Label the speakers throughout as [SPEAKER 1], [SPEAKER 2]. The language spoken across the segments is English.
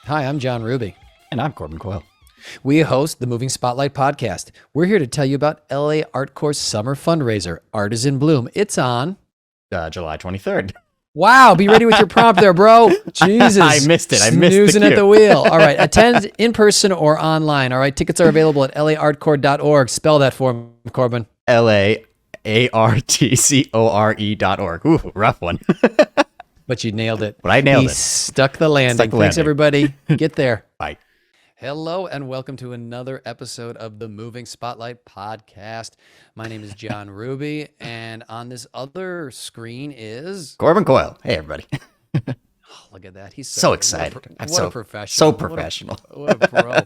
[SPEAKER 1] Hi, I'm John Ruby.
[SPEAKER 2] And I'm Corbin Coyle.
[SPEAKER 1] We host the Moving Spotlight podcast. We're here to tell you about LA Art Corps' summer fundraiser, Art is in Bloom. It's on
[SPEAKER 2] July 23rd.
[SPEAKER 1] Wow, be ready with your prompt there, bro. Jesus.
[SPEAKER 2] I missed it. I missed
[SPEAKER 1] Snoozing
[SPEAKER 2] the cue.
[SPEAKER 1] at the wheel. All right, attend in person or online. All right, tickets are available at laartcore.org. Spell that for me, Corbin.
[SPEAKER 2] LAARTCORE.org. Ooh, rough one.
[SPEAKER 1] But you nailed it.
[SPEAKER 2] But I nailed it.
[SPEAKER 1] Stuck the landing.
[SPEAKER 2] Stuck the
[SPEAKER 1] Thanks,
[SPEAKER 2] landing.
[SPEAKER 1] everybody. Get there.
[SPEAKER 2] Bye.
[SPEAKER 1] Hello and welcome to another episode of the Moving Spotlight podcast. My name is John Ruby, and on this other screen is
[SPEAKER 2] Corbin Coyle. Hey, everybody.
[SPEAKER 1] oh, look at that. He's
[SPEAKER 2] So excited.
[SPEAKER 1] What a professional.
[SPEAKER 2] So professional.
[SPEAKER 1] What a pro.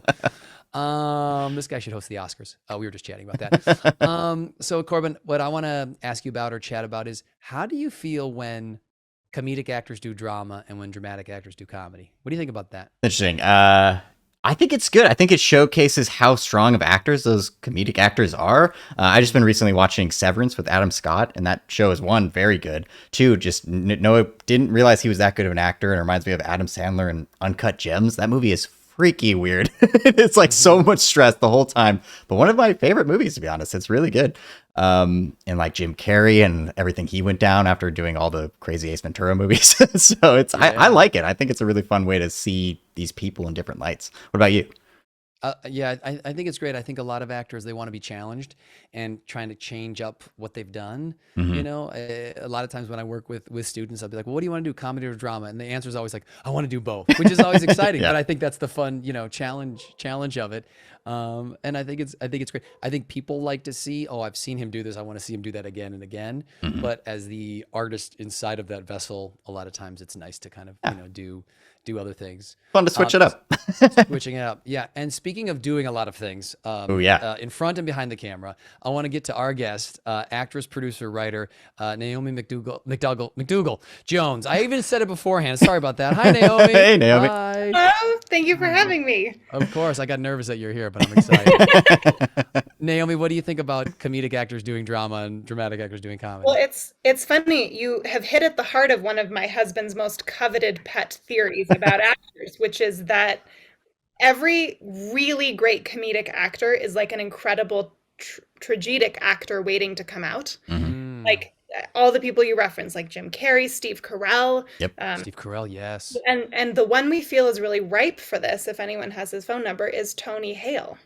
[SPEAKER 1] This guy should host the Oscars. We were just chatting about that. So Corbin, what I want to ask you about or chat about is, how do you feel when comedic actors do drama and when dramatic actors do comedy? What do you think about that?
[SPEAKER 2] Interesting. I think it's good. I think it showcases how strong of actors those comedic actors are. I just been recently watching Severance with Adam Scott, and that show is one, very good. Two, just didn't realize he was that good of an actor, and it reminds me of Adam Sandler in Uncut Gems. That movie is freaky weird. It's like so much stress the whole time, but one of my favorite movies, to be honest. It's really good. And like Jim Carrey and everything he went down after doing all the crazy Ace Ventura movies. So it's I like it. I think it's a really fun way to see these people in different lights. What about you?
[SPEAKER 1] I think it's great. I think a lot of actors, they want to be challenged and trying to change up what they've done.
[SPEAKER 2] Mm-hmm.
[SPEAKER 1] You know, a lot of times when I work with students, I'll be like, well, what do you want to do, comedy or drama? And the answer is always like, I want to do both, which is always exciting.
[SPEAKER 2] Yeah.
[SPEAKER 1] But I think that's the fun, challenge of it. And I think it's great. I think people like to see, oh, I've seen him do this. I want to see him do that again and again.
[SPEAKER 2] Mm-hmm.
[SPEAKER 1] But as the artist inside of that vessel, a lot of times it's nice to kind of, do other things.
[SPEAKER 2] Fun to switch it up.
[SPEAKER 1] Switching it up. Yeah. And speaking of doing a lot lot of things, in front and behind the camera, I want to get to our guest, actress, producer, writer, NAOMI MCDOUGALL Jones. I even said it beforehand. Sorry about that. Hi, Naomi.
[SPEAKER 2] Hey, Naomi.
[SPEAKER 1] Hi.
[SPEAKER 3] Oh, thank you for having me.
[SPEAKER 1] Of course. I got nervous that you're here, but I'm excited. Naomi, what do you think about comedic actors doing drama and dramatic actors doing comedy?
[SPEAKER 3] Well, it's funny. You have hit at the heart of one of my husband's most coveted pet theories about actors, which is that every really great comedic actor is like an incredible tragic actor waiting to come out.
[SPEAKER 2] Mm-hmm.
[SPEAKER 3] Like all the people you reference, like Jim Carrey, Steve Carell.
[SPEAKER 2] Yep.
[SPEAKER 1] Steve Carell, yes.
[SPEAKER 3] And the one we feel is really ripe for this, if anyone has his phone number, is Tony Hale.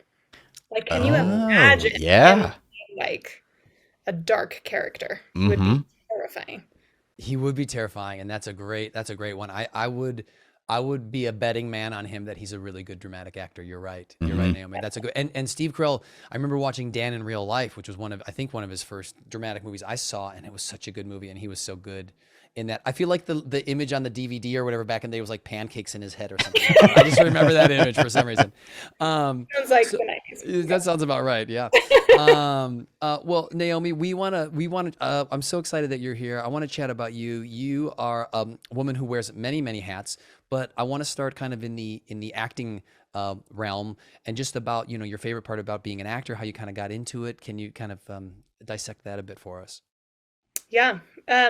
[SPEAKER 3] Like, can you imagine him being like a dark character?
[SPEAKER 2] Mm-hmm.
[SPEAKER 3] Would be terrifying.
[SPEAKER 1] He would be terrifying, and that's a great one. I would be a betting man on him that he's a really good dramatic actor. You're right. You're right, Naomi. That's a good. And Steve Carell, I remember watching Dan in Real Life, which was one of his first dramatic movies I saw, and it was such a good movie, and he was so good in that. I feel like the image on the DVD or whatever back in the day was like pancakes in his head or something. I just remember that image for some reason.
[SPEAKER 3] Sounds like the 90s.
[SPEAKER 1] That sounds about right. Yeah. Well, Naomi, we want to, I'm so excited that you're here. I want to chat about you. You are a woman who wears many, many hats, but I want to start kind of in the acting realm and just about, your favorite part about being an actor, how you kind of got into it. Can you kind of dissect that a bit for us?
[SPEAKER 3] Yeah.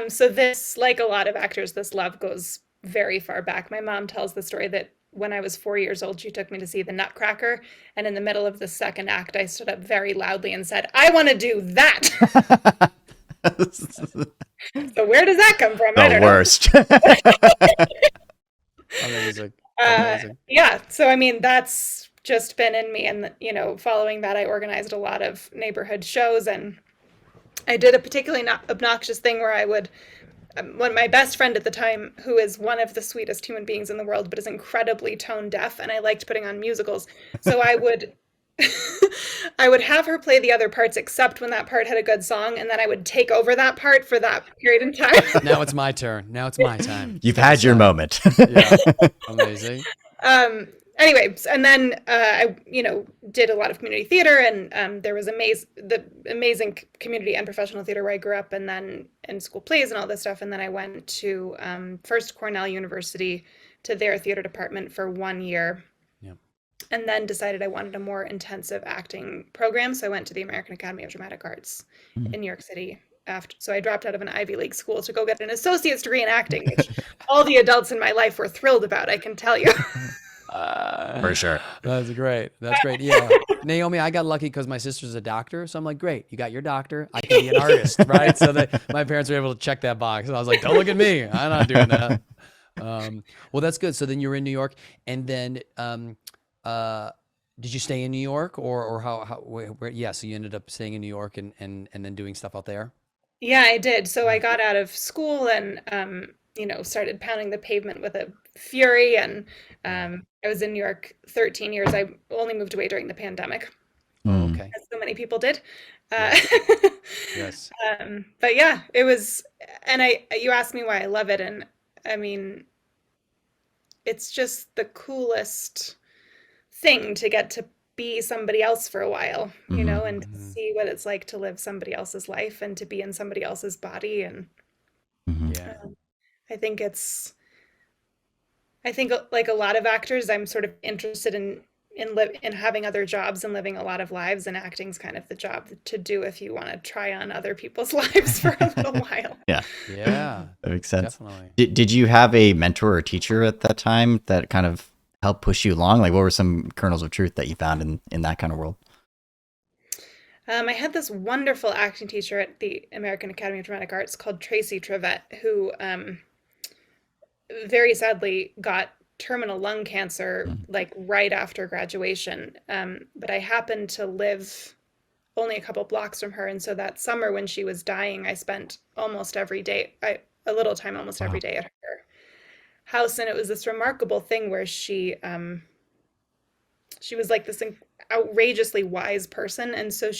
[SPEAKER 3] So this, like a lot of actors, this love goes very far back. My mom tells the story that when I was 4 years old, she took me to see The Nutcracker. And in the middle of the second act, I stood up very loudly and said, I want to do that. So where does that come from? I don't
[SPEAKER 2] The worst.
[SPEAKER 1] Amazing.
[SPEAKER 3] Yeah. So, I mean, that's just been in me. And, following that, I organized a lot of neighborhood shows, and I did a particularly obnoxious thing where I would, when my best friend at the time, who is one of the sweetest human beings in the world, but is incredibly tone deaf, and I liked putting on musicals. So I would, I would have her play the other parts, except when that part had a good song, and then I would take over that part for that period in time.
[SPEAKER 1] Now it's my turn. Now it's my time.
[SPEAKER 2] You've had your moment.
[SPEAKER 1] Yeah. Amazing.
[SPEAKER 3] Anyway, and then I, did a lot of community theater, and there was the amazing community and professional theater where I grew up, and then in school plays and all this stuff. And then I went to first Cornell University to their theater department for 1 year.
[SPEAKER 1] Yeah.
[SPEAKER 3] And then decided I wanted a more intensive acting program. So I went to the American Academy of Dramatic Arts in New York City. So I dropped out of an Ivy League school to go get an associate's degree in acting, which all the adults in my life were thrilled about, I can tell you.
[SPEAKER 2] For sure.
[SPEAKER 1] That's great. That's great. Yeah. Naomi, I got lucky because my sister's a doctor. So I'm like, great, you got your doctor. I can be an artist, right? So my parents were able to check that box. And I was like, don't look at me. I'm not doing that. Well, that's good. So then you were in New York, and then did you stay in New York, or where? Yeah, so you ended up staying in New York and then doing stuff out there.
[SPEAKER 3] Yeah, I did. So I got out of school and started pounding the pavement with a fury. And I was in New York 13 years. I only moved away during the pandemic,
[SPEAKER 1] Oh,
[SPEAKER 2] Mm.
[SPEAKER 1] okay.
[SPEAKER 3] as so many people did. Uh,
[SPEAKER 1] Yeah. Yes.
[SPEAKER 3] but yeah, it was, and you asked me why I love it. And I mean, it's just the coolest thing to get to be somebody else for a while,
[SPEAKER 2] Mhm.
[SPEAKER 3] and to
[SPEAKER 1] Mhm.
[SPEAKER 3] see what it's like to live somebody else's life and to be in somebody else's body. And
[SPEAKER 2] Mhm.
[SPEAKER 1] Yeah.
[SPEAKER 3] I think it's, I think like a lot of actors, I'm sort of interested in having other jobs and living a lot of lives, and acting's kind of the job to do if you want to try on other people's lives for a little while.
[SPEAKER 2] Yeah,
[SPEAKER 1] Yeah.
[SPEAKER 2] that makes sense.
[SPEAKER 1] Definitely.
[SPEAKER 2] Did you have a mentor or teacher at that time that kind of helped push you along? Like, what were some kernels of truth that you found in that kind of world?
[SPEAKER 3] I had this wonderful acting teacher at the American Academy of Dramatic Arts called Tracy Trevette, who very sadly got terminal lung cancer
[SPEAKER 2] Mm.
[SPEAKER 3] like right after graduation. But I happened to live only a couple blocks from her, and so that summer when she was dying, I spent almost every day, a little time almost every
[SPEAKER 2] Wow.
[SPEAKER 3] day at her house. And it was this remarkable thing where she was like this outrageously wise person, and so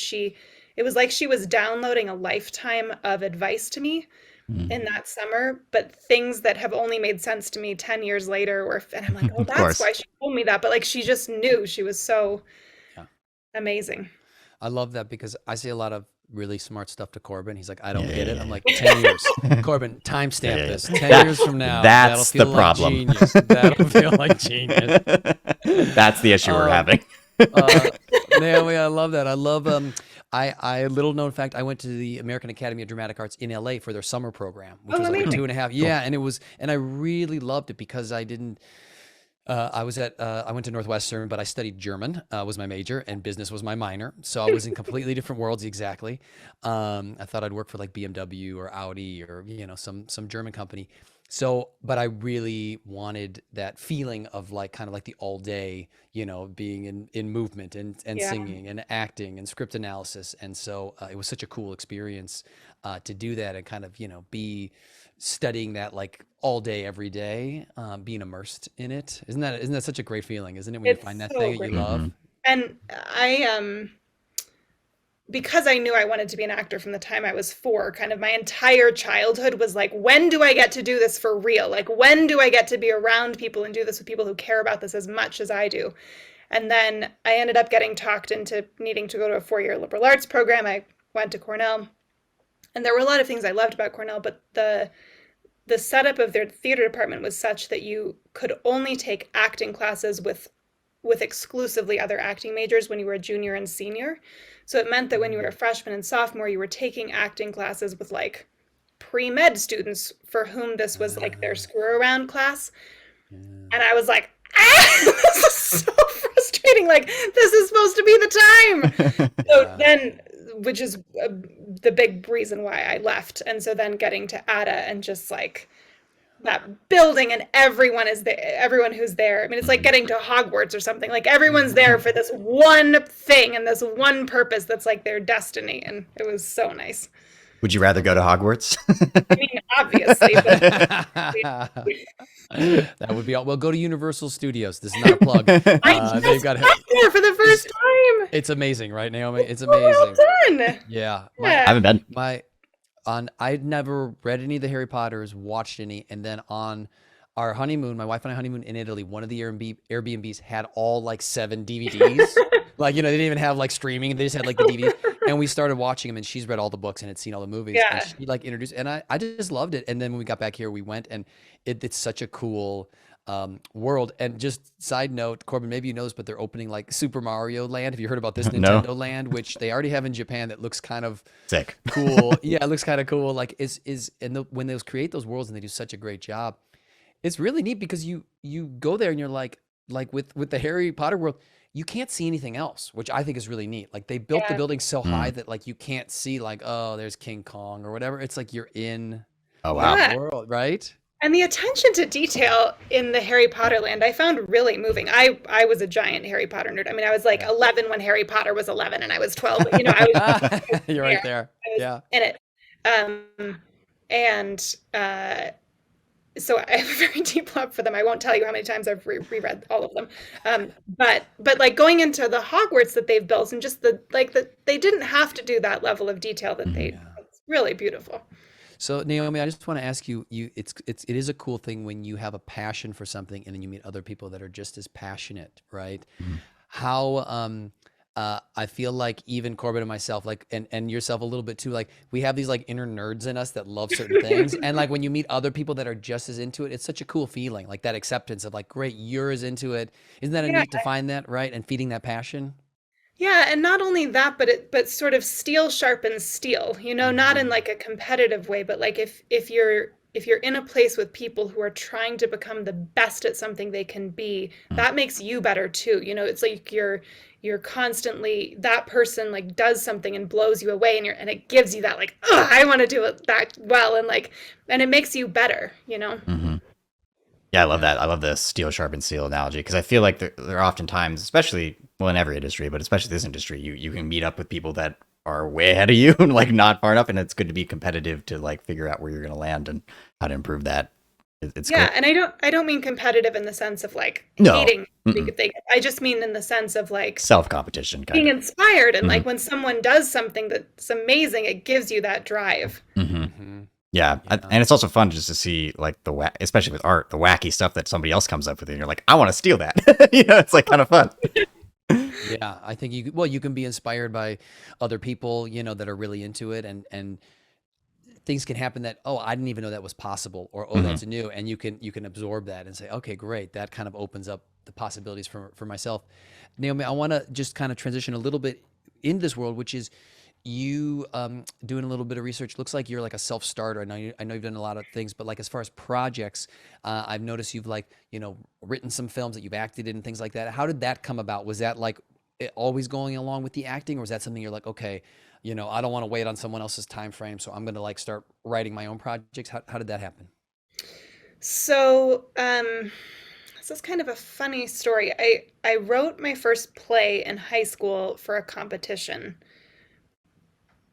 [SPEAKER 3] it was like she was downloading a lifetime of advice to me
[SPEAKER 2] Mm.
[SPEAKER 3] in that summer, but things that have only made sense to me 10 years later. And I'm like, oh,
[SPEAKER 2] Of
[SPEAKER 3] that's
[SPEAKER 2] course.
[SPEAKER 3] why she told me that. But like, she just knew. She was so
[SPEAKER 1] Yeah.
[SPEAKER 3] amazing.
[SPEAKER 1] I love that because I say a lot of really smart stuff to Corbin. He's like, I don't
[SPEAKER 2] Yeah,
[SPEAKER 1] get
[SPEAKER 2] yeah,
[SPEAKER 1] it. I'm
[SPEAKER 2] yeah.
[SPEAKER 1] like, 10 years. Corbin,
[SPEAKER 2] Yeah,
[SPEAKER 1] timestamp
[SPEAKER 2] yeah.
[SPEAKER 1] this. 10
[SPEAKER 2] That-
[SPEAKER 1] years from now, that'll
[SPEAKER 2] that's
[SPEAKER 1] feel
[SPEAKER 2] the
[SPEAKER 1] like
[SPEAKER 2] problem.
[SPEAKER 1] genius. That'll feel like genius.
[SPEAKER 2] That's the issue we're
[SPEAKER 1] Um,
[SPEAKER 2] having.
[SPEAKER 1] Naomi, I love that. I love I little known fact, I went to the American Academy of Dramatic Arts in LA for their summer program, which
[SPEAKER 3] Oh,
[SPEAKER 1] was like a
[SPEAKER 3] amazing.
[SPEAKER 1] 2.5. Yeah, and I really loved it because I didn't I went to Northwestern, but I studied German, was my major, and business was my minor. So I was in completely different worlds exactly. I thought I'd work for like BMW or Audi or, some German company. So, but I really wanted that feeling of like kind of like the all day, being in movement and
[SPEAKER 3] Yeah.
[SPEAKER 1] singing and acting and script analysis. And so it was such a cool experience to do that and kind of, be studying that like all day, every day, being immersed in it. Isn't that such a great feeling, isn't it, when you find
[SPEAKER 3] It's
[SPEAKER 1] that
[SPEAKER 3] so
[SPEAKER 1] thing that you
[SPEAKER 3] great.
[SPEAKER 1] love?
[SPEAKER 2] Mhm.
[SPEAKER 3] And because I knew I wanted to be an actor from the time I was 4, kind of my entire childhood was like, when do I get to do this for real? Like, when do I get to be around people and do this with people who care about this as much as I do? And then I ended up getting talked into needing to go to a 4-year liberal arts program. I went to Cornell, and there were a lot of things I loved about Cornell, but the setup of their theater department was such that you could only take acting classes with exclusively other acting majors when you were a junior and senior. So it meant that when you were a freshman and sophomore, you were taking acting classes with like pre-med students for whom this was like their
[SPEAKER 1] Uh,
[SPEAKER 3] screw around class.
[SPEAKER 1] yeah.
[SPEAKER 3] And I was like, this is so frustrating. Like, this is supposed to be the time. So
[SPEAKER 1] Yeah.
[SPEAKER 3] then, which is the big reason why I left. And so then getting to ADA and just like that building, and everyone is there, everyone who's there. I mean, it's like getting to Hogwarts or something. Like, everyone's there for this one thing and this one purpose that's like their destiny. And it was so nice.
[SPEAKER 2] Would you rather go to Hogwarts?
[SPEAKER 3] I mean, obviously, but
[SPEAKER 1] That would be all. Well, go to Universal Studios. This is not a plug.
[SPEAKER 3] I
[SPEAKER 1] They've
[SPEAKER 3] just
[SPEAKER 1] got
[SPEAKER 3] got there for the first time.
[SPEAKER 1] it's amazing, right, Naomi? It's
[SPEAKER 3] So well
[SPEAKER 1] amazing.
[SPEAKER 3] done.
[SPEAKER 1] Yeah.
[SPEAKER 2] I
[SPEAKER 3] Yeah.
[SPEAKER 2] haven't been.
[SPEAKER 1] I'd never read any of the Harry Potters, watched any, and then on our honeymoon, my wife and I honeymoon in Italy, one of the Airbnbs had all like 7 DVDs. Like, they didn't even have like streaming, they just had like the DVDs. And we started watching them, and she's read all the books and had seen all the movies. And
[SPEAKER 3] Yeah.
[SPEAKER 1] she like introduced, and I just loved it. And then when we got back here, we went, and it's such a cool world. And just side note, Corbin, maybe you know this, but they're opening like Super Mario Land. Have you heard about this
[SPEAKER 2] No.
[SPEAKER 1] Nintendo Land, which they already have in Japan, that looks kind of
[SPEAKER 2] Sick.
[SPEAKER 1] cool. Yeah, it looks kind of cool. Like when they create those worlds and they do such a great job, it's really neat because you go there and you're like, like with the Harry Potter world, you can't see anything else, which I think is really neat. Like they built the
[SPEAKER 3] Yeah.
[SPEAKER 1] building so high that like you can't see like, oh, there's King Kong or whatever. It's like you're in
[SPEAKER 2] Oh wow.
[SPEAKER 1] that
[SPEAKER 3] Yeah.
[SPEAKER 1] world, right?
[SPEAKER 3] And the attention to detail in the Harry Potter land, I found really moving. I was a giant Harry Potter nerd. I mean, I was like 11 when Harry Potter was 11, and I was 12. But, I was
[SPEAKER 1] You're right there.
[SPEAKER 3] I was
[SPEAKER 1] Yeah.
[SPEAKER 3] in it. And so I have a very deep love for them. I won't tell you how many times I've reread all of them. But like going into the Hogwarts that they've built, and just they didn't have to do that level of detail that it's really beautiful.
[SPEAKER 1] So Naomi, I just want to ask you, it is a cool thing when you have a passion for something and then you meet other people that are just as passionate, right? How I feel like even Corbin and myself, like and yourself a little bit too, like we have these like inner nerds in us that love certain things. And like when you meet other people that are just as into it, it's such a cool feeling, like that acceptance of like, great, you're as into it. Isn't that a neat to find that, right? And feeding that passion?
[SPEAKER 3] Yeah, and not only that, but sort of steel sharpens steel, not in like a competitive way, but like if you're in a place with people who are trying to become the best at something they can be, that makes you better too. It's like you're constantly, that person like does something and blows you away, and it gives you that like, oh, I want to do it that well, and it makes you better.
[SPEAKER 2] Yeah, I love that. I love the steel sharpened steel analogy, because I feel like there are often times, especially, well, in every industry, but especially this industry, you can meet up with people that are way ahead of you and like not far enough, and it's good to be competitive to like figure out where you're going to land and how to improve that. It's
[SPEAKER 3] Yeah,
[SPEAKER 2] cool.
[SPEAKER 3] and I don't mean competitive in the sense of like
[SPEAKER 2] No.
[SPEAKER 3] hating things. I just mean in the sense of like
[SPEAKER 2] Self competition kind
[SPEAKER 3] being
[SPEAKER 2] of.
[SPEAKER 3] inspired, and like when someone does something that's amazing, it gives you that drive.
[SPEAKER 2] Yeah, and it's also fun just to see like especially with art, the wacky stuff that somebody else comes up with, and you're like, I want to steal that. It's like kind of fun.
[SPEAKER 1] Yeah, I think you can be inspired by other people, that are really into it, and things can happen that, oh, I didn't even know that was possible, or oh, that's new, and you can absorb that and say, okay, great, that kind of opens up the possibilities for myself. Naomi, I want to just kind of transition a little bit into this world, which is you doing a little bit of research. Looks like you're like a self-starter. I know you've done a lot of things, but like as far as projects, I've noticed you've like written some films that you've acted in and things like that. How did that come about? Was that like always going along with the acting, or was that something you're like, okay, I don't want to wait on someone else's time frame, so I'm going to like start writing my own projects? How did that happen?
[SPEAKER 3] So, this is kind of a funny story. I wrote my first play in high school for a competition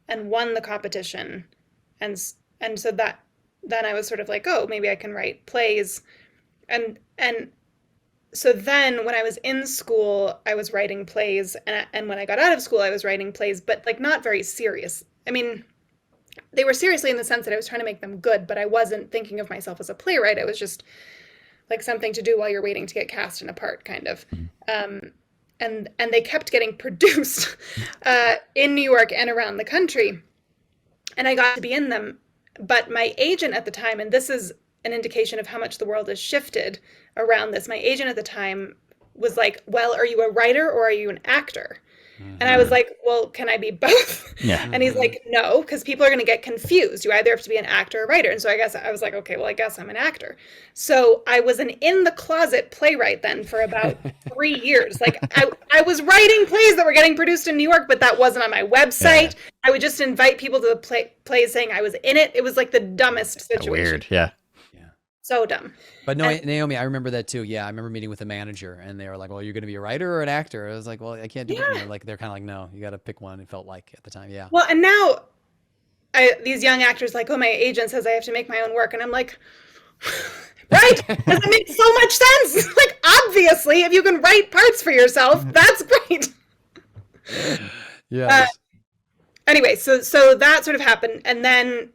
[SPEAKER 3] and won the competition, and so that then I was sort of like, oh, maybe I can write plays, and so then when I was in school, I was writing plays, and when I got out of school, I was writing plays, but like not very serious. I mean, they were seriously in the sense that I was trying to make them good, but I wasn't thinking of myself as a playwright. It was just like something to do while you're waiting to get cast in a part, kind of. And they kept getting produced in New York and around the country, and I got to be in them. But my agent at the time, and this is an indication of how much the world has shifted around this, my agent at the time was like, well, are you a writer or are you an actor? And I was like, well, can I be both?
[SPEAKER 2] Yeah.
[SPEAKER 3] And he's like, no, because people are going to get confused. You either have to be an actor or a writer. And so I was like, okay, well, I guess I'm an actor. So I was an in-the-closet playwright then for about 3 years. Like I was writing plays that were getting produced in New York, but that wasn't on my website. Yeah. I would just invite people to the plays saying I was in it. It was like the dumbest situation.
[SPEAKER 2] Weird, yeah.
[SPEAKER 3] So dumb.
[SPEAKER 1] But no, Naomi, I remember that too. Yeah, I remember meeting with a manager, and they were like, well, you're going to be a writer or an actor? I was like, well, I can't do it. Like, they're kind of like, no, you got to pick one. It felt like at the time, yeah.
[SPEAKER 3] Well, and now these young actors like, oh, my agent says I have to make my own work. And I'm like, right? Does it make so much sense? Like, obviously, if you can write parts for yourself, that's great.
[SPEAKER 1] Yeah.
[SPEAKER 3] Anyway, so that sort of happened. And then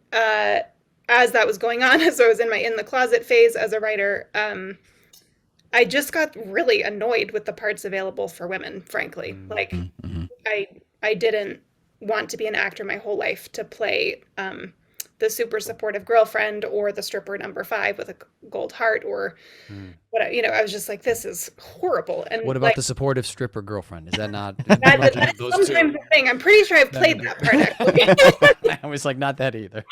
[SPEAKER 3] as that was going on, as I was in my in-the-closet phase as a writer, I just got really annoyed with the parts available for women, frankly. Like, I didn't want to be an actor my whole life to play the super supportive girlfriend or the stripper number 5 with a gold heart or what, I was just like, this is horrible. And
[SPEAKER 1] what about the supportive stripper girlfriend? Is that not?
[SPEAKER 3] That's sometimes a thing. I'm pretty sure I've played that part, actually.
[SPEAKER 1] I was like, not that either.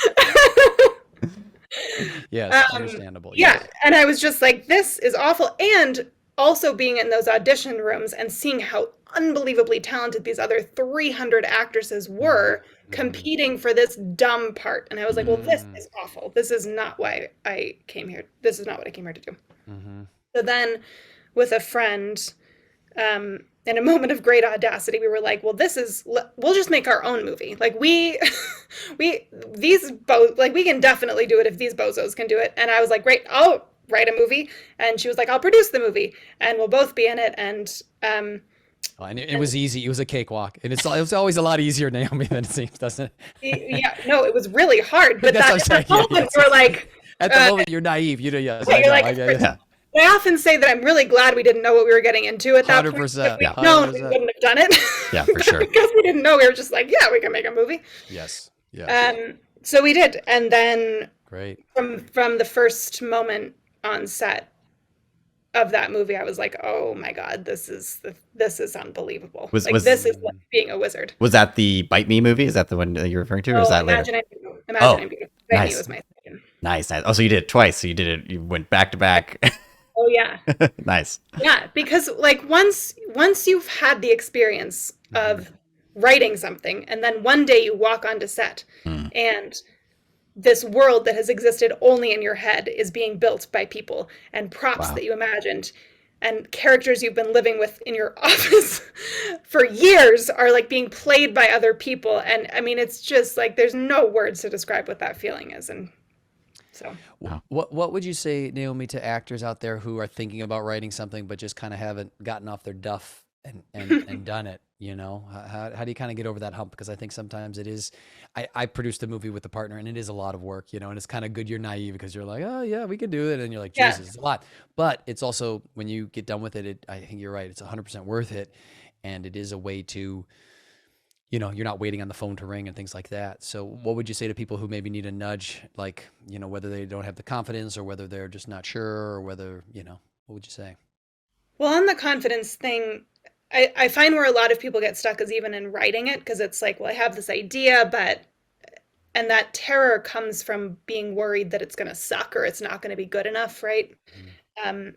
[SPEAKER 1] Yes, understandable.
[SPEAKER 3] Yeah,
[SPEAKER 1] yes.
[SPEAKER 3] and I was just like, this is awful. And also being in those audition rooms and seeing how unbelievably talented these other 300 actresses were competing for this dumb part. And I was like, well, this is awful. This is not why I came here. This is not what I came here to do. So then with a friend, in a moment of great audacity, we were like, well, we'll just make our own movie. Like we can definitely do it if these bozos can do it. And I was like, great, I'll write a movie. And she was like, I'll produce the movie and we'll both be in it. And
[SPEAKER 1] it was easy. It was a cakewalk. And it was always a lot easier, Naomi, than it seems, doesn't it?
[SPEAKER 3] Yeah, no, it was really hard. But
[SPEAKER 1] That's what I'm saying.
[SPEAKER 3] You're like,
[SPEAKER 1] at the moment, you're naive. You know, yes.
[SPEAKER 3] Yeah, you're like, I often say that I'm really glad we didn't know what we were getting into at that
[SPEAKER 1] 100%,
[SPEAKER 3] point. If we'd known, we wouldn't have done it.
[SPEAKER 2] Yeah, for sure.
[SPEAKER 3] Because we didn't know, we were just like, yeah, we can make a movie.
[SPEAKER 1] Yes. Yeah.
[SPEAKER 3] So we did, and then
[SPEAKER 1] Great.
[SPEAKER 3] From the first moment on set of that movie, I was like, oh my God, this is unbelievable. This is like being a wizard.
[SPEAKER 2] Was that the Bite Me movie? Is that the one that you're referring to, or is that
[SPEAKER 3] Imagine
[SPEAKER 2] later?
[SPEAKER 3] I'm Beautiful.
[SPEAKER 2] Nice.
[SPEAKER 3] Was my second.
[SPEAKER 2] Nice. Oh, so you did it twice. So you went back to back.
[SPEAKER 3] Oh yeah.
[SPEAKER 2] Nice.
[SPEAKER 3] Yeah, because like once you've had the experience of writing something, and then one day you walk onto set, and this world that has existed only in your head is being built by people, and props that you imagined, and characters you've been living with in your office for years are like being played by other people. And I mean, it's just like, there's no words to describe what that feeling is. And so
[SPEAKER 1] what would you say, Naomi, to actors out there who are thinking about writing something, but just kind of haven't gotten off their duff and done it? You know, how do you kind of get over that hump? Because I think sometimes it is, I produced a movie with a partner and it is a lot of work, you know, and it's kind of good you're naive because you're like, oh yeah, we can do it. And you're like, Jesus, it's a lot. But it's also, when you get done with it, I think you're right, it's 100% worth it. And it is a way to, you know, you're not waiting on the phone to ring and things like that. So what would you say to people who maybe need a nudge, like, you know, whether they don't have the confidence or whether they're just not sure, or whether, you know, what would you say?
[SPEAKER 3] Well, on the confidence thing, I find where a lot of people get stuck is even in writing it, because it's like, well, I have this idea, and that terror comes from being worried that it's going to suck or it's not going to be good enough, right? And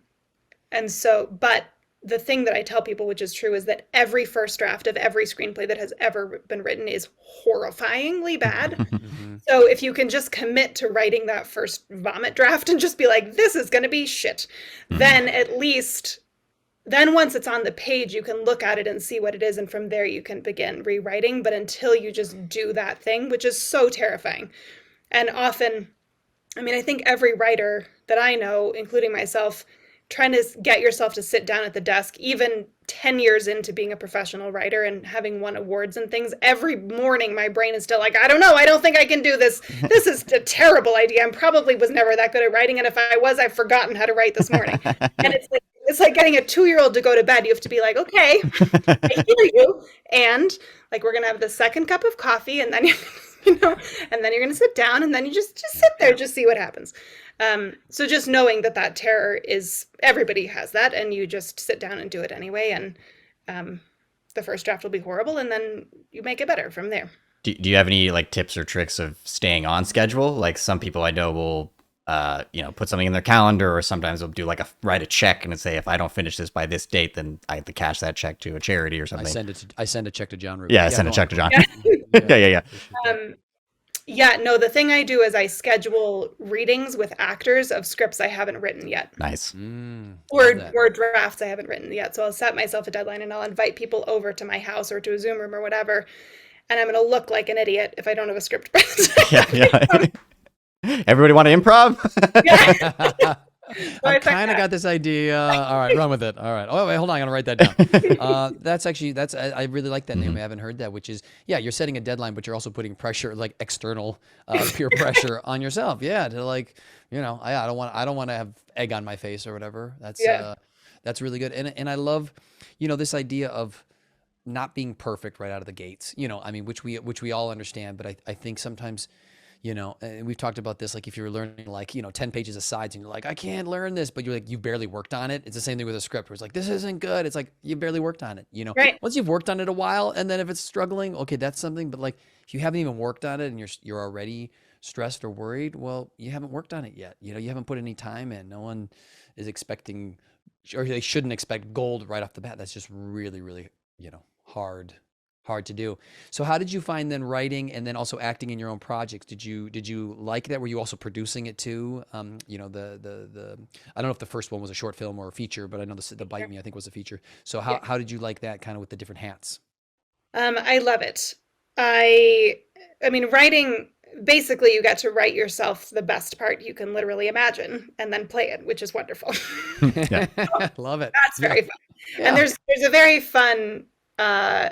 [SPEAKER 3] so, but the thing that I tell people, which is true, is that every first draft of every screenplay that has ever been written is horrifyingly bad. So if you can just commit to writing that first vomit draft and just be like, this is going to be shit, then at least... Then once it's on the page, you can look at it and see what it is. And from there, you can begin rewriting. But until you just do that thing, which is so terrifying. And often, I mean, I think every writer that I know, including myself, trying to get yourself to sit down at the desk, even 10 years into being a professional writer and having won awards and things, every morning my brain is still like, I don't know, I don't think I can do this. This is a terrible idea. I probably was never that good at writing. And if I was, I've forgotten how to write this morning. And it's like getting a 2-year-old to go to bed. You have to be like, okay, I hear you. And like, we're going to have the second cup of coffee, and then, you know, and then you're going to sit down, and then you just sit there, just see what happens. So just knowing that terror is, everybody has that, and you just sit down and do it anyway. And the first draft will be horrible, and then you make it better from there.
[SPEAKER 2] Do you have any like tips or tricks of staying on schedule? Like some people I know will, you know, put something in their calendar, or sometimes they'll do like write a check and say, if I don't finish this by this date, then I have to cash that check to a charity or something.
[SPEAKER 1] I send a check to John Ruby.
[SPEAKER 2] Yeah, I send a check to John. Yeah.
[SPEAKER 3] Yeah, no, the thing I do is I schedule readings with actors of scripts I haven't written yet.
[SPEAKER 2] Nice.
[SPEAKER 3] Or drafts I haven't written yet. So I'll set myself a deadline and I'll invite people over to my house or to a Zoom room or whatever. And I'm going to look like an idiot if I don't have a script.
[SPEAKER 2] Yeah. Everybody want to improv?
[SPEAKER 3] Yeah.
[SPEAKER 1] I kind of got this idea. All right, run with it. All right. Oh, wait, hold on. I'm going to write that down. I really like that, Naomi. I haven't heard that, which is, yeah, you're setting a deadline, but you're also putting pressure, like external peer pressure on yourself. Yeah. To like, you know, I don't want to have egg on my face or whatever. That's really good. And I love, you know, this idea of not being perfect right out of the gates, you know, I mean, which we all understand, but I think sometimes, you know, and we've talked about this, like if you're learning like, you know, 10 pages of sides and you're like, I can't learn this, but you're like, you barely worked on it. It's the same thing with a script where it's like, this isn't good. It's like, you barely worked on it, you know,
[SPEAKER 3] right.
[SPEAKER 1] Once you've worked on it a while, and then if it's struggling, okay, that's something. But like, if you haven't even worked on it and you're already stressed or worried, well, you haven't worked on it yet. You know, you haven't put any time in. No one is expecting or they shouldn't expect gold right off the bat. That's just really, really, hard to do. So how did you find then writing and then also acting in your own projects? Did you like that? Were you also producing it too? The I don't know if the first one was a short film or a feature, but I know the Bite Me I think was a feature. So
[SPEAKER 3] Yeah.
[SPEAKER 1] how did you like that kind of with the different hats?
[SPEAKER 3] I love it. I I mean, writing, basically you get to write yourself the best part you can literally imagine and then play it, which is wonderful.
[SPEAKER 2] Yeah.
[SPEAKER 1] Love it.
[SPEAKER 3] That's
[SPEAKER 1] Yeah.
[SPEAKER 3] very fun. And
[SPEAKER 1] Yeah.
[SPEAKER 3] there's a very fun uh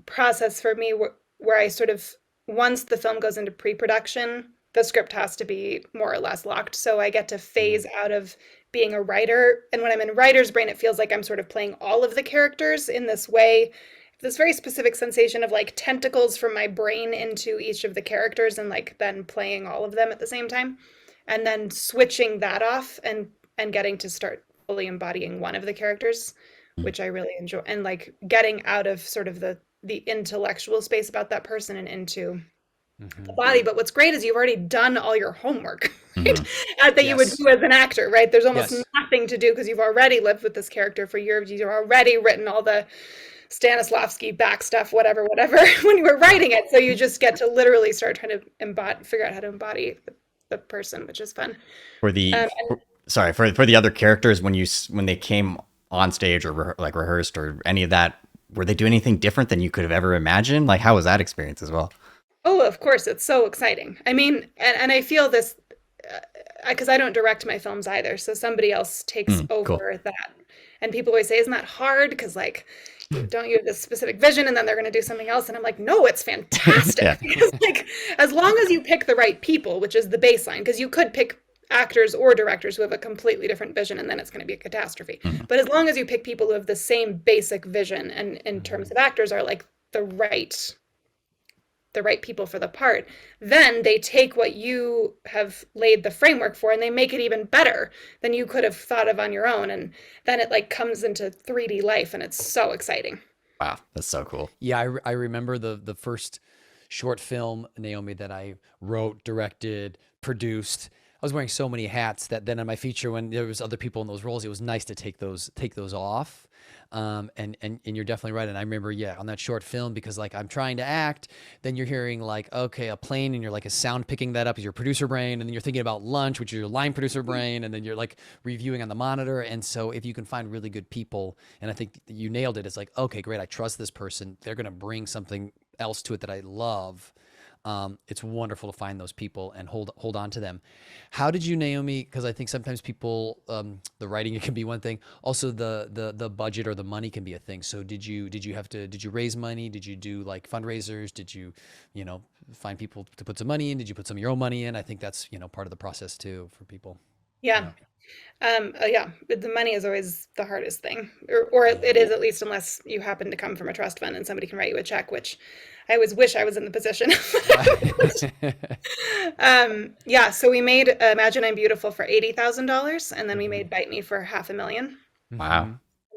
[SPEAKER 3] process for me where I sort of, once the film goes into pre-production, the script has to be more or less locked. So I get to
[SPEAKER 1] Mm.
[SPEAKER 3] phase out of being a writer. And when I'm in writer's brain, it feels like I'm sort of playing all of the characters in this way, this very specific sensation of like tentacles from my brain into each of the characters and like then playing all of them at the same time. And then switching that off and getting to start fully embodying one of the characters, which I really enjoy, and like getting out of sort of the intellectual space about that person and into the
[SPEAKER 1] Hmm.
[SPEAKER 3] body. But what's great is you've already done all your homework, right?
[SPEAKER 2] Mhm.
[SPEAKER 3] That you would
[SPEAKER 1] Yes.
[SPEAKER 3] do as an actor, right? There's almost
[SPEAKER 1] Yes.
[SPEAKER 3] nothing to do because you've already lived with this character for years. You've already written all the Stanislavski back stuff, whatever, when you were
[SPEAKER 1] Yeah.
[SPEAKER 3] writing it. So you just get to literally start trying to figure out how to embody the person, which is fun.
[SPEAKER 2] For the
[SPEAKER 3] Um,
[SPEAKER 2] sorry, for the other characters, when they came on stage or like rehearsed or any of that, were they doing anything different than you could have ever imagined? Like, how was that experience as well?
[SPEAKER 3] Oh, of course, it's so exciting. I mean, and I feel this because I don't direct my films either, so somebody else takes
[SPEAKER 2] Cool.
[SPEAKER 3] over that. And people always say, "Isn't that hard?" Because like, you have this specific vision, and then they're going to do something else. And I'm like, no, it's
[SPEAKER 2] Yeah.
[SPEAKER 3] fantastic. Because like, as long as you pick the right people, which is the baseline, because you could pick actors or directors who have a completely different vision, and then it's going to be a catastrophe.
[SPEAKER 2] Mhm.
[SPEAKER 3] But as long as you pick people who have the same basic vision, and in terms
[SPEAKER 1] Hmm.
[SPEAKER 3] of actors are like the right people for the part, then they take what you have laid the framework for and they make it even better than you could have thought of on your own. And then it like comes into 3D life and it's so exciting.
[SPEAKER 2] Wow, that's so cool.
[SPEAKER 1] Yeah, I remember the first short film, Naomi, that I wrote, directed, produced. I was wearing so many hats that then in my feature, when there was other people in those roles, it was nice to take those off. And you're definitely right. And I remember, yeah, on that short film, because like I'm trying to act, then you're hearing like, okay, a plane, and you're like a sound picking that up as your producer brain, and then you're thinking about lunch, which is your line producer brain, and then you're like reviewing on the monitor. And so if you can find really good people, and I think you nailed it, it's like, okay, great, I trust this person. They're gonna bring something else to it that I love. It's wonderful to find those people and hold on to them. How did you, Naomi? Because I think sometimes people, the writing it can be one thing. Also, the budget or the money can be a thing. So did you raise money? Did you do like fundraisers? Did you, find people to put some money in? Did you put some of your own money in? I think that's part of the process too for people.
[SPEAKER 3] Yeah.
[SPEAKER 1] Yeah.
[SPEAKER 3] Yeah, the money is always the hardest thing, or it is, at least, unless you happen to come from a trust fund and somebody can write you a check, which I always wish I was in the position.
[SPEAKER 1] Yeah.
[SPEAKER 3] Yeah, so we made Imagine I'm Beautiful for $80,000, and then we
[SPEAKER 1] Hmm.
[SPEAKER 3] made Bite Me for $500,000.
[SPEAKER 2] Wow.
[SPEAKER 1] Hmm.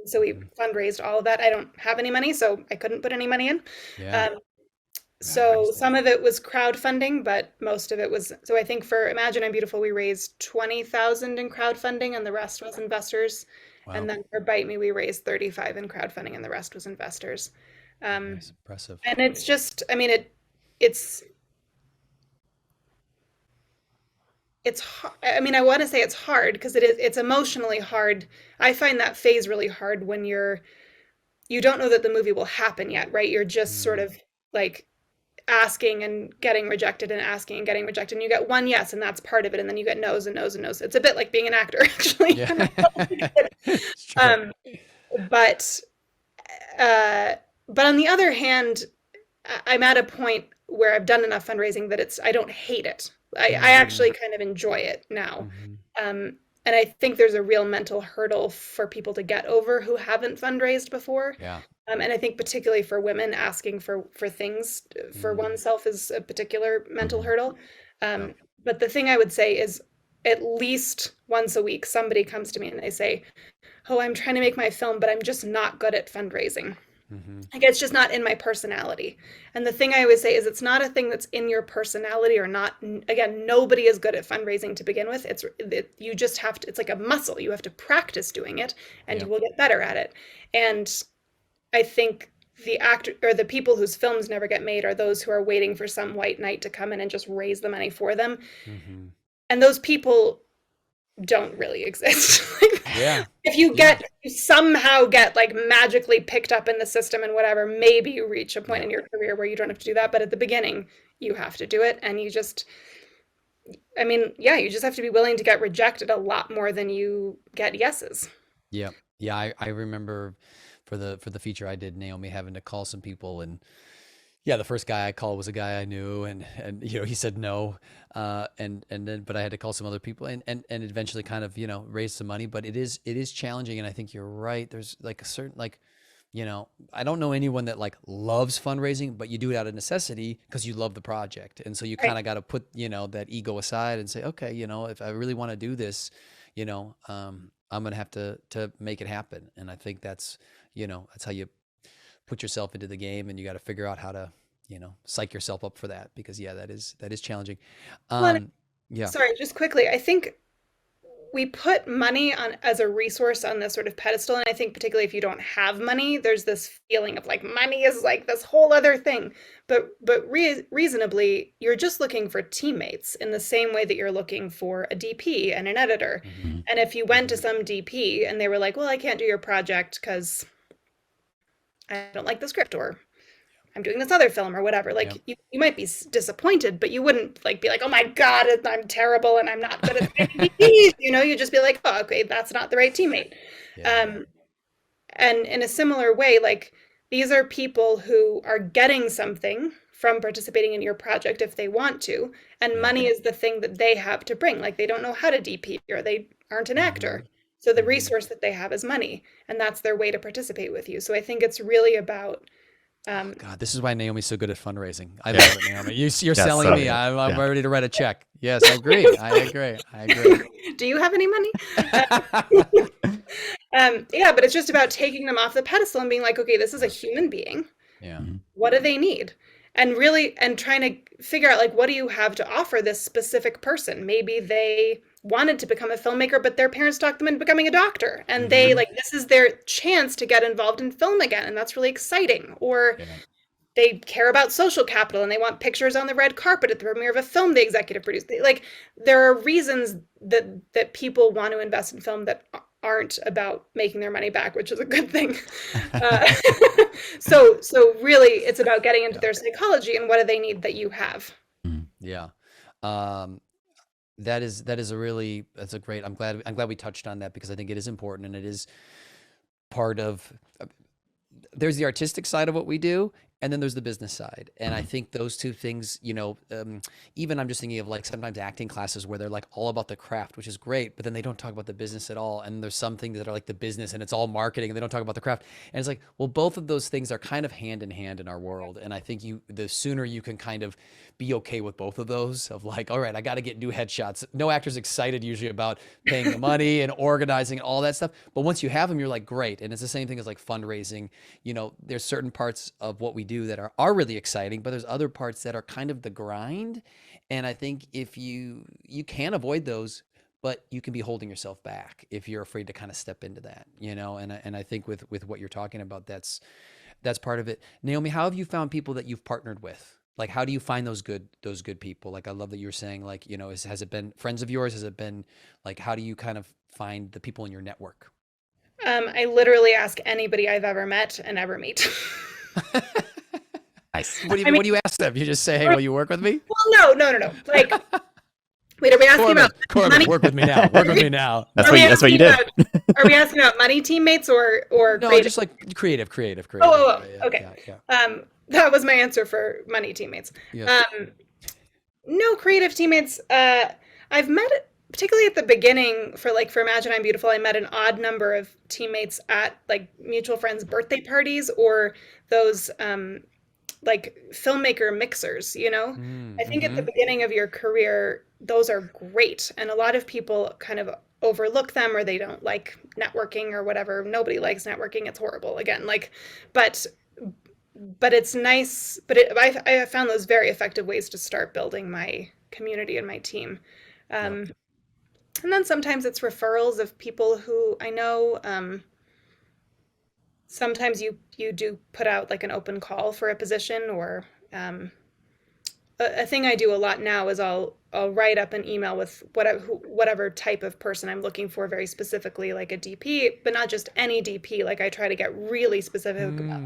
[SPEAKER 3] So we
[SPEAKER 1] Hmm.
[SPEAKER 3] fundraised all of that. I don't have any money, so I couldn't put any money in.
[SPEAKER 1] Yeah.
[SPEAKER 3] Um, so some of it was crowdfunding, but most of it was, so I think for Imagine I'm Beautiful, we raised 20,000 in crowdfunding and the rest was investors. And
[SPEAKER 1] Wow.
[SPEAKER 3] then for Bite Me, we raised 35 in crowdfunding and the rest was investors. Um,
[SPEAKER 1] Nice. Impressive.
[SPEAKER 3] and it's just, I mean, it's, I mean, I want to say it's hard because it's emotionally hard. I find that phase really hard when you don't know that the movie will happen yet, right? You're just sort
[SPEAKER 1] Mm.
[SPEAKER 3] of like asking and getting rejected and asking and getting rejected. And you get one yes, and that's part of it. And then you get no's and no's and no's. It's a bit like being an actor, actually.
[SPEAKER 1] Yeah. It's true.
[SPEAKER 3] um, but uh, but on the other hand, I'm at a point where I've done enough fundraising that I don't hate it. I
[SPEAKER 1] Hmm.
[SPEAKER 3] actually kind of enjoy it now.
[SPEAKER 1] Hmm.
[SPEAKER 3] Um, and I think there's a real mental hurdle for people to get over who haven't fundraised before.
[SPEAKER 1] Yeah.
[SPEAKER 3] And I think particularly for women, asking for things for
[SPEAKER 1] Mm.
[SPEAKER 3] oneself is a particular mental
[SPEAKER 2] Mhm.
[SPEAKER 3] hurdle.
[SPEAKER 1] Yeah.
[SPEAKER 3] But the thing I would say is at least once a week, somebody comes to me and they say, "Oh, I'm trying to make my film, but I'm just not good at fundraising." Like, it's just not in my personality. And the thing I always say is it's not a thing that's in your personality or not. Again, nobody is good at fundraising to begin with. You just have to, it's like a muscle. You have to practice doing it and you will get better at it. And I think the actor or the people whose films never get made are those who are waiting for some white knight to come in and just raise the money for them. And those people don't really exist. If you somehow get like magically picked up in the system and whatever, maybe you reach a point in your career where you don't have to do that. But at the beginning, you have to do it. And you just have to be willing to get rejected a lot more than you get yeses.
[SPEAKER 1] Yeah. I remember for the feature I did, Naomi having to call some people, and the first guy I called was a guy I knew, and he said no, and then but I had to call some other people and eventually kind of raise some money. But it is challenging, and I think you're right. There's like a certain I don't know anyone that like loves fundraising, but you do it out of necessity because you love the project, and so you kind of got to put that ego aside and say, okay, if I really want to do this, I'm gonna have to make it happen. And I think that's that's how you put yourself into the game, and you got to figure out how to psych yourself up for that, because that is challenging.
[SPEAKER 3] Sorry, just quickly, I think we put money on as a resource on this sort of pedestal, and I think particularly if you don't have money, there's this feeling of like money is like this whole other thing. But reasonably, you're just looking for teammates in the same way that you're looking for a DP and an editor. And if you went to some DP and they were like, well, I can't do your project because I don't like the script, or I'm doing this other film or whatever. Like you might be disappointed, but you wouldn't like be like, oh my God, I'm terrible and I'm not good at DPs. You'd just be like, oh, okay, that's not the right teammate. And in a similar way, like these are people who are getting something from participating in your project if they want to, and money is the thing that they have to bring. Like they don't know how to DP, or they aren't an actor. So the resource that they have is money, and that's their way to participate with you. So I think it's really about
[SPEAKER 1] God, this is why Naomi's so good at fundraising. I love it, Naomi. You're selling me. I'm ready to write a check. Yes, I agree. I agree.
[SPEAKER 3] Do you have any money? But it's just about taking them off the pedestal and being like, okay, this is a human being.
[SPEAKER 1] Yeah.
[SPEAKER 3] What do they need? And trying to figure out like, what do you have to offer this specific person? Maybe they wanted to become a filmmaker, but their parents talked them into becoming a doctor, and they this is their chance to get involved in film again, and that's really exciting. Or they care about social capital and they want pictures on the red carpet at the premiere of a film they executive produced. There are reasons that people want to invest in film that aren't about making their money back, which is a good thing. So really it's about getting into their psychology and what do they need that you have.
[SPEAKER 1] That's a great, I'm glad we touched on that, because I think it is important, and it is part of, there's the artistic side of what we do, and then there's the business side. And I think those two things, even I'm just thinking of like sometimes acting classes where they're like all about the craft, which is great, but then they don't talk about the business at all. And there's some things that are like the business and it's all marketing and they don't talk about the craft. And it's like, well, both of those things are kind of hand in hand in our world. And I think the sooner you can kind of be okay with both of those, of like, all right, I got to get new headshots. No actor's excited usually about paying the money and organizing and all that stuff. But once you have them, you're like, great. And it's the same thing as like fundraising. There's certain parts of what we do that are really exciting, but there's other parts that are kind of the grind. And I think if you can avoid those, but you can be holding yourself back if you're afraid to kind of step into that, and I think with what you're talking about, that's part of it. Naomi, how have you found people that you've partnered with? Like, how do you find those good people? Like, I love that you were saying, like, has it been friends of yours? Has it been like, how do you kind of find the people in your network?
[SPEAKER 3] I literally ask anybody I've ever met and ever meet.
[SPEAKER 2] Nice.
[SPEAKER 1] What do you ask them? You just say, hey, will you work with me?
[SPEAKER 3] Well, no. Like, wait, are we asking about
[SPEAKER 1] Corbin, work with me now. Work with me now.
[SPEAKER 2] That's what you did.
[SPEAKER 3] Are we asking about money teammates or
[SPEAKER 1] no,
[SPEAKER 3] creative?
[SPEAKER 1] just like creative.
[SPEAKER 3] Oh, okay. Yeah. That was my answer for money teammates.
[SPEAKER 1] Yes.
[SPEAKER 3] No creative teammates. I've met, particularly at the beginning for Imagine I'm Beautiful, I met an odd number of teammates at like mutual friends' birthday parties or those like filmmaker mixers, I think at the beginning of your career, those are great. And a lot of people kind of overlook them, or they don't like networking or whatever. Nobody likes networking. It's horrible again. But but it's nice. But I have found those very effective ways to start building my community and my team.
[SPEAKER 1] Yep.
[SPEAKER 3] And then sometimes it's referrals of people who I know. Sometimes you do put out like an open call for a position, or a thing I do a lot now is I'll write up an email with whatever type of person I'm looking for very specifically, like a DP, but not just any DP. Like I try to get really specific about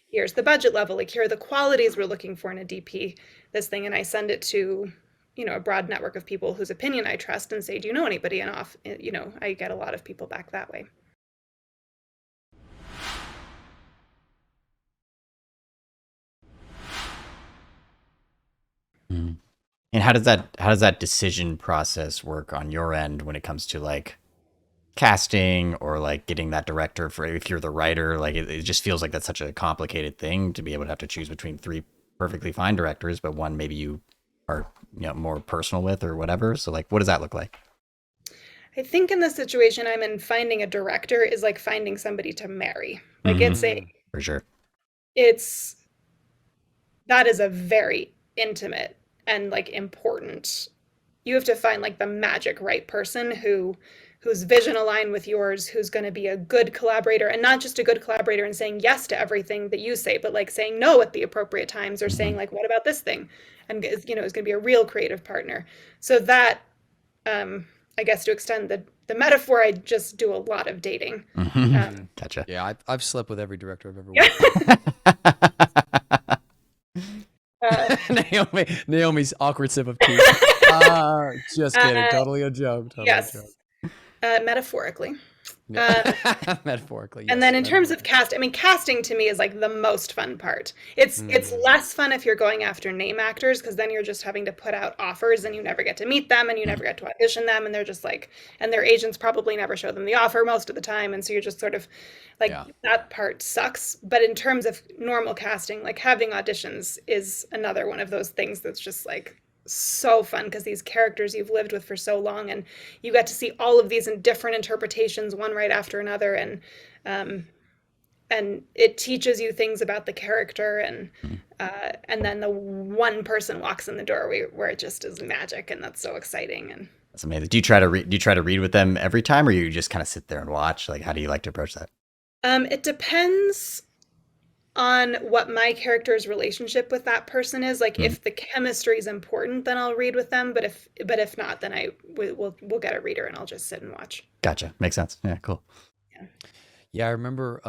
[SPEAKER 3] here's the budget level, like here are the qualities we're looking for in a DP, this thing, and I send it to a broad network of people whose opinion I trust and say, do you know anybody? And I get a lot of people back that way.
[SPEAKER 2] And how does that decision process work on your end when it comes to like casting or like getting that director for if you're the writer? Like it just feels like that's such a complicated thing to be able to have to choose between three perfectly fine directors, but one maybe you are more personal with or whatever. So like, what does that look like?
[SPEAKER 3] I think in the situation I'm in, finding a director is like finding somebody to marry. Like
[SPEAKER 2] for sure.
[SPEAKER 3] That is a very intimate and like important. You have to find like the magic right person whose vision aligned with yours, who's going to be a good collaborator, and not just a good collaborator and saying yes to everything that you say, but like saying no at the appropriate times, or saying like, what about this thing? And is going to be a real creative partner. So that, I guess to extend the metaphor, I just do a lot of dating.
[SPEAKER 2] Gotcha.
[SPEAKER 1] Yeah, I've slept with every director I've ever worked with. Naomi's awkward sip of tea. Just kidding. Totally a joke. Totally
[SPEAKER 3] yes.
[SPEAKER 1] a joke.
[SPEAKER 3] Metaphorically.
[SPEAKER 1] Metaphorically. Yes.
[SPEAKER 3] And then in terms of casting to me is like the most fun part. It's less fun if you're going after name actors, because then you're just having to put out offers and you never get to meet them and you never get to audition them, and they're just like, and their agents probably never show them the offer most of the time, and so you're just sort of like, that part sucks. But in terms of normal casting, like having auditions is another one of those things that's just like so fun, because these characters you've lived with for so long, and you get to see all of these in different interpretations, one right after another, and it teaches you things about the character, and then the one person walks in the door where it just is magic, and that's so exciting. And
[SPEAKER 2] that's amazing. Do you try to read with them every time, or you just kind of sit there and watch? Like, how do you like to approach that?
[SPEAKER 3] It depends on what my character's relationship with that person is. Like if the chemistry is important, then I'll read with them. But if not, then we'll get a reader and I'll just sit and watch.
[SPEAKER 2] Gotcha. Makes sense. Yeah, cool.
[SPEAKER 1] Yeah, I remember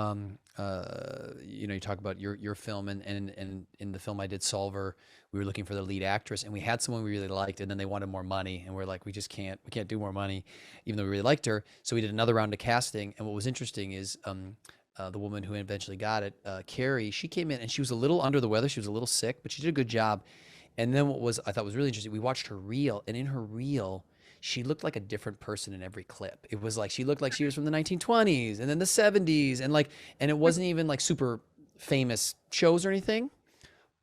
[SPEAKER 1] you talk about your film, and in the film I did, Solver, we were looking for the lead actress, and we had someone we really liked, and then they wanted more money, and we're like, we can't do more money, even though we really liked her. So we did another round of casting, and what was interesting is the woman who eventually got it, Carrie, she came in and she was a little under the weather. She was a little sick, but she did a good job. And then I thought was really interesting, we watched her reel, and in her reel, she looked like a different person in every clip. It was like she looked like she was from the 1920s and then the 70s, and it wasn't even like super famous shows or anything.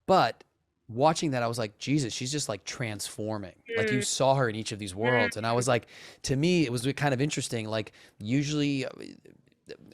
[SPEAKER 1] But watching that, I was like, Jesus, she's just like transforming. Like you saw her in each of these worlds, and I was like, to me, it was kind of interesting. Like usually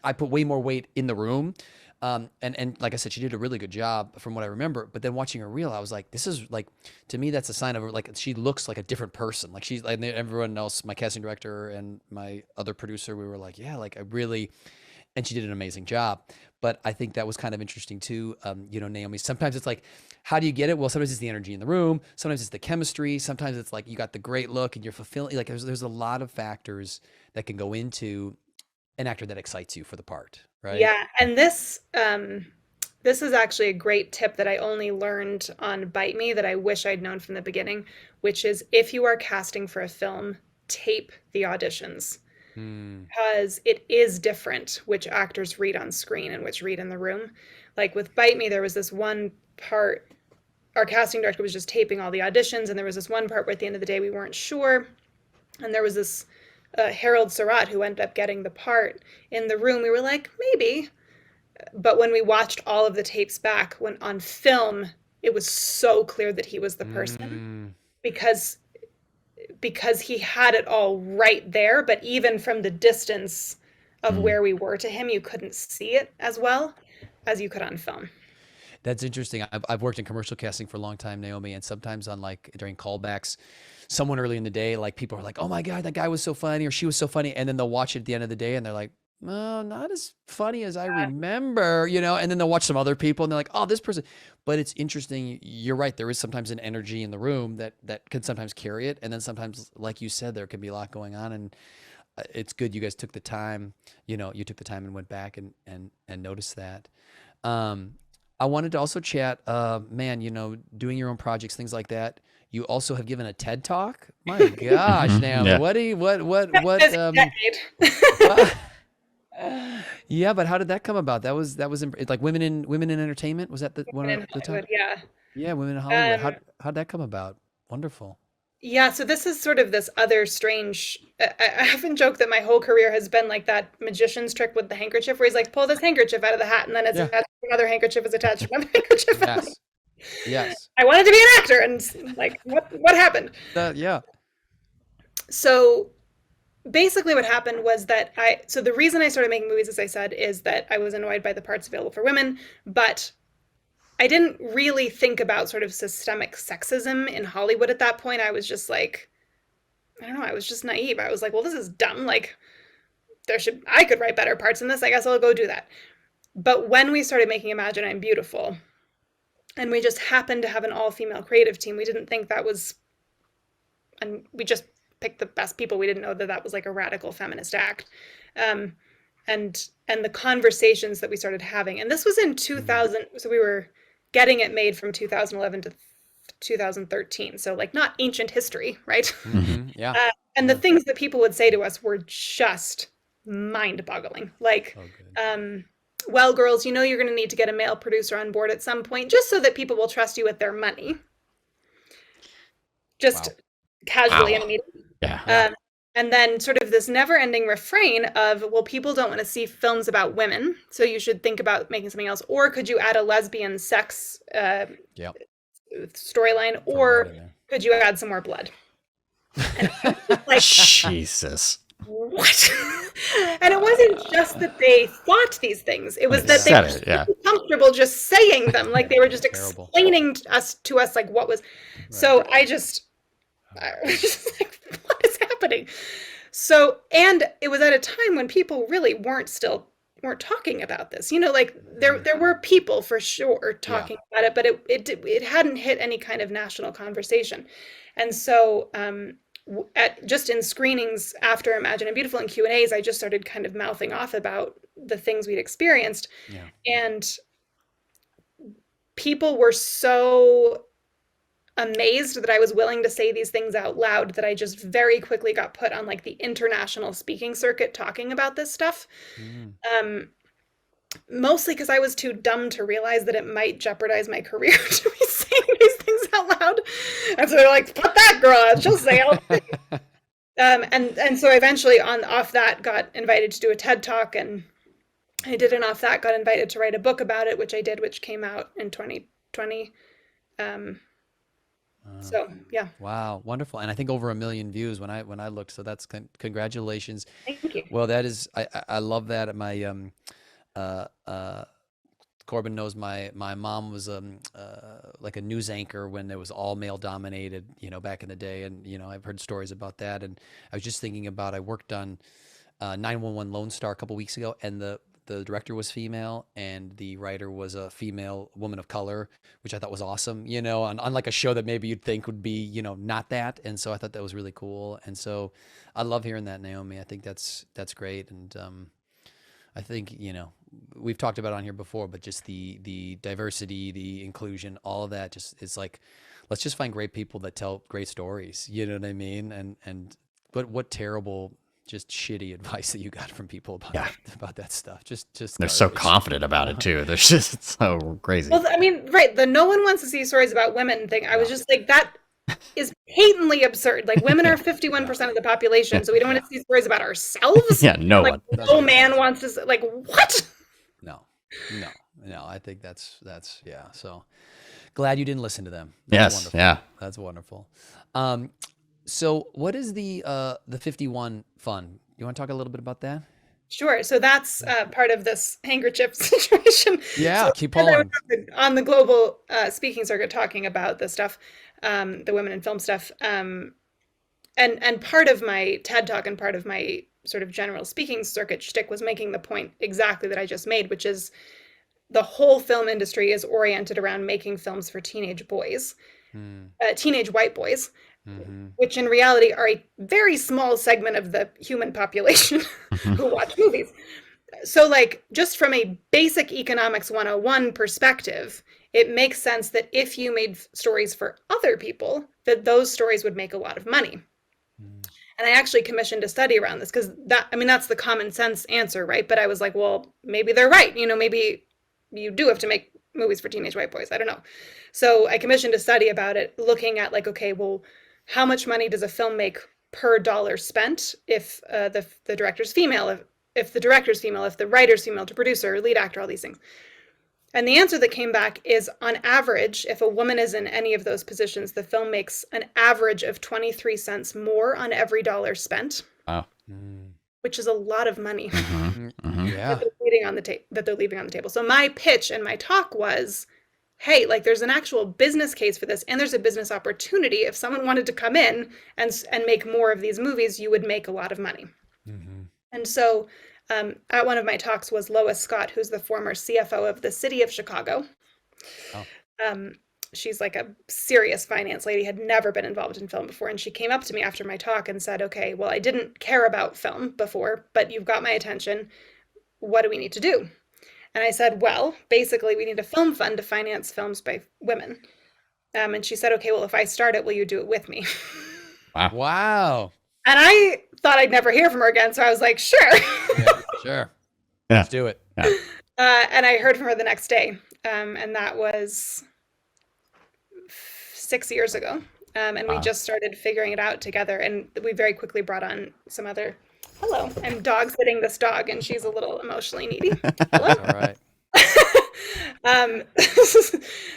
[SPEAKER 1] I put way more weight in the room. And like I said, she did a really good job from what I remember. But then watching her reel, I was like, this is like, to me, that's a sign of like, she looks like a different person. Like she's like, everyone else, my casting director and my other producer, we were like, yeah, like and she did an amazing job. But I think that was kind of interesting too. Naomi, sometimes it's like, how do you get it? Well, sometimes it's the energy in the room. Sometimes it's the chemistry. Sometimes it's like, you got the great look and you're fulfilling, like there's a lot of factors that can go into an actor that excites you for the part, right?
[SPEAKER 3] Yeah, and this is actually a great tip that I only learned on Bite Me that I wish I'd known from the beginning, which is if you are casting for a film, tape the auditions. Because it is different which actors read on screen and which read in the room. Like with Bite Me, there was this one part, our casting director was just taping all the auditions, and there was this one part where at the end of the day we weren't sure, and there was this Harold Surratt, who ended up getting the part, in the room. We were like, maybe. But when we watched all of the tapes back, when on film, it was so clear that he was the person, because he had it all right there. But even from the distance of where we were to him, you couldn't see it as well as you could on film.
[SPEAKER 1] That's interesting. I've worked in commercial casting for a long time, Naomi, and sometimes on like during callbacks, someone early in the day, like people are like, "Oh my God, that guy was so funny," or "She was so funny," and then they'll watch it at the end of the day, and they're like, "No, not as funny as I remember," you know. And then they'll watch some other people, and they're like, "Oh, this person." But it's interesting. You're right. There is sometimes an energy in the room that can sometimes carry it, and then sometimes, like you said, there can be a lot going on, and it's good you guys took the time. You took the time and went back and noticed that. Um, I wanted to also chat, man, doing your own projects, things like that. You also have given a TED talk. My gosh, Naomi,
[SPEAKER 2] Yeah.
[SPEAKER 1] what do you, what,
[SPEAKER 3] Busy decade.
[SPEAKER 1] what? Yeah, but how did that come about? That was it's like women in entertainment. Was that one
[SPEAKER 3] in
[SPEAKER 1] of the top?
[SPEAKER 3] Hollywood, yeah.
[SPEAKER 1] Yeah, women in Hollywood.
[SPEAKER 3] Um,
[SPEAKER 1] How'd that come about? Wonderful.
[SPEAKER 3] yeah, so this is sort of this other strange. I often joke that my whole career has been like that magician's trick with the handkerchief, where he's like, pull this handkerchief out of the hat, and then it's
[SPEAKER 1] Yeah.
[SPEAKER 3] attached to another handkerchief is attached to another handkerchief.
[SPEAKER 1] Yes. Yes.
[SPEAKER 3] I wanted to be an actor, and like, what happened?
[SPEAKER 1] Yeah.
[SPEAKER 3] So basically what happened was that so the reason I started making movies, as I said, is that I was annoyed by the parts available for women, but I didn't really think about sort of systemic sexism in Hollywood at that point. I was just like, I don't know, I was just naive. I was like, well, this is dumb. Like, I could write better parts in this. I guess I'll go do that. But when we started making Imagine I'm Beautiful, and we just happened to have an all-female creative team, we didn't think that was, and we just picked the best people. We didn't know that was like a radical feminist act. And the conversations that we started having, and this was in 2000, so we were getting it made from 2011 to 2013, so like not ancient history, right?
[SPEAKER 1] Yeah.
[SPEAKER 3] And the things that people would say to us were just mind-boggling. Like, well, girls, you're going to need to get a male producer on board at some point, just so that people will trust you with their money. Just casually and immediately.
[SPEAKER 2] Yeah.
[SPEAKER 3] And then sort of this never-ending refrain of, well, people don't want to see films about women, so you should think about making something else. Or could you add a lesbian sex storyline? Or could you add some more blood? And like,
[SPEAKER 2] Jesus.
[SPEAKER 3] what? And it wasn't just that they thought these things. It was that they were comfortable just saying them. Like they were just explaining to us like what was. Right. So I was just like, what is happening? So, and it was at a time when people really weren't talking about this. Like there were people for sure talking about it, but it hadn't hit any kind of national conversation. And so just in screenings after Imagine I'm Beautiful and Q&As, I just started kind of mouthing off about the things we'd experienced. Yeah. And people were so amazed that I was willing to say these things out loud that I just very quickly got put on like the international speaking circuit talking about this stuff. Mostly because I was too dumb to realize that it might jeopardize my career to be saying these things out loud. And so they're like, put that girl out, she'll say it. And so eventually off that got invited to do a TED Talk, and I did, and off that got invited to write a book about it, which I did, which came out in 2020. So yeah.
[SPEAKER 1] Wow, wonderful. And I think over 1 million views when I looked. So that's congratulations.
[SPEAKER 3] Thank you.
[SPEAKER 1] Well, that is I love that. My Corbin knows my mom was like a news anchor when it was all male dominated, back in the day, and I've heard stories about that. And I was just thinking about, I worked on 911 Lone Star a couple weeks ago, and the director was female and the writer was a female woman of color, which I thought was awesome, on like a show that maybe you'd think would be, not that. And so I thought that was really cool. And so I love hearing that, Naomi. I think that's great. And I think, we've talked about it on here before, but just the diversity, the inclusion, all of that, just, it's like, let's just find great people that tell great stories. You know what I mean? And what terrible, just shitty advice that you got from people about that stuff. Just
[SPEAKER 2] they're so confident about it too. They're just so crazy.
[SPEAKER 3] Well, I mean, right. The no one wants to see stories about women thing. I was just like, that is patently absurd. Like, women are 51% of the population, so we don't want to see stories about ourselves.
[SPEAKER 2] Yeah, no
[SPEAKER 3] like,
[SPEAKER 2] one.
[SPEAKER 3] No man wants to. Like, what?
[SPEAKER 1] No. I think that's yeah. So glad you didn't listen to them.
[SPEAKER 2] That's
[SPEAKER 1] wonderful.
[SPEAKER 2] Yeah.
[SPEAKER 1] That's wonderful. So what is the 51 fund? You want to talk a little bit about that?
[SPEAKER 3] Sure. So that's part of this handkerchief situation.
[SPEAKER 1] Yeah,
[SPEAKER 3] So
[SPEAKER 1] keep
[SPEAKER 3] as I was
[SPEAKER 1] pulling.
[SPEAKER 3] on the global speaking circuit talking about the stuff, the women in film stuff, and part of my TED talk and part of my sort of general speaking circuit shtick was making the point exactly that I just made, which is the whole film industry is oriented around making films for teenage boys,
[SPEAKER 1] Mm,
[SPEAKER 3] teenage white boys,
[SPEAKER 1] hmm
[SPEAKER 3] which in reality are a very small segment of the human population who watch movies. So, like, just from a basic economics 101 perspective, it makes sense that if you made stories for other people, that those stories would make a lot of money.
[SPEAKER 1] mm,
[SPEAKER 3] And I actually commissioned a study around this because that, I mean, that's the common sense answer, right? But I was like, well, maybe they're right. Maybe you do have to make movies for teenage white boys. I don't know. So I commissioned a study about it, looking at like, okay, well, how much money does a film make per dollar spent if the director's female, if the director's female, if the writer's female, to producer, lead actor, all these things. And the answer that came back is, on average, if a woman is in any of those positions, the film makes an average of 23 cents more on every dollar spent,
[SPEAKER 2] Wow.
[SPEAKER 1] mm,
[SPEAKER 3] which is a lot of money
[SPEAKER 1] mm,
[SPEAKER 2] Mm-hmm.
[SPEAKER 1] yeah.
[SPEAKER 3] that they're leaving on the table. So my pitch and my talk was, hey, like, there's an actual business case for this, and there's a business opportunity. If someone wanted to come in and make more of these movies, you would make a lot of money.
[SPEAKER 1] Mm-hmm.
[SPEAKER 3] And so at one of my talks was Lois Scott, who's the former CFO of the city of Chicago.
[SPEAKER 1] Oh.
[SPEAKER 3] Um, she's like a serious finance lady, had never been involved in film before. And she came up to me after my talk and said, okay, well, I didn't care about film before, but you've got my attention. What do we need to do? And I said, well, basically, we need a film fund to finance films by women. And she said, okay, well, if I start it, will you do it with me?
[SPEAKER 2] Wow.
[SPEAKER 1] Wow.
[SPEAKER 3] And I thought I'd never hear from her again. So I was like, sure.
[SPEAKER 1] Yeah, sure.
[SPEAKER 2] Yeah.
[SPEAKER 1] Let's do it.
[SPEAKER 2] Yeah.
[SPEAKER 3] And I heard from her the next day. And that was 6 years ago. And we
[SPEAKER 2] Wow.
[SPEAKER 3] just started figuring it out together. And we very quickly brought on some other. Hello, I'm dog sitting this dog, and she's a little emotionally needy. Hello.
[SPEAKER 1] All right.
[SPEAKER 3] um,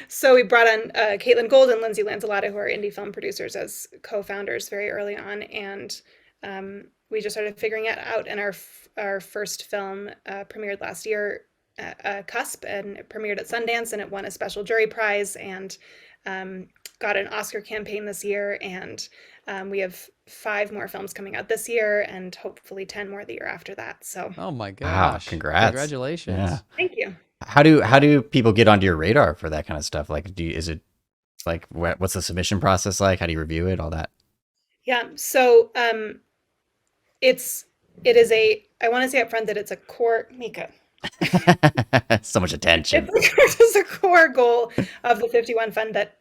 [SPEAKER 3] so we brought on Caitlin Gold and Lindsay Lanzillotta, who are indie film producers, as co-founders very early on, and we just started figuring it out. And our first film premiered last year, Cusp, and it premiered at Sundance, and it won a special jury prize, and got an Oscar campaign this year, and we have 5 more films coming out this year, and hopefully 10 more the year after that. So,
[SPEAKER 1] Oh my
[SPEAKER 2] Wow,
[SPEAKER 1] gosh.
[SPEAKER 2] congrats.
[SPEAKER 1] Congratulations.
[SPEAKER 2] Yeah.
[SPEAKER 3] thank you.
[SPEAKER 2] How do people get onto your radar for that kind of stuff? Like, is it like what's the submission process like? How do you review it? All that.
[SPEAKER 3] Yeah. So, it is a. I want to say up front that it's a core, Mika.
[SPEAKER 2] So much attention.
[SPEAKER 3] It's a core goal of the 51 Fund that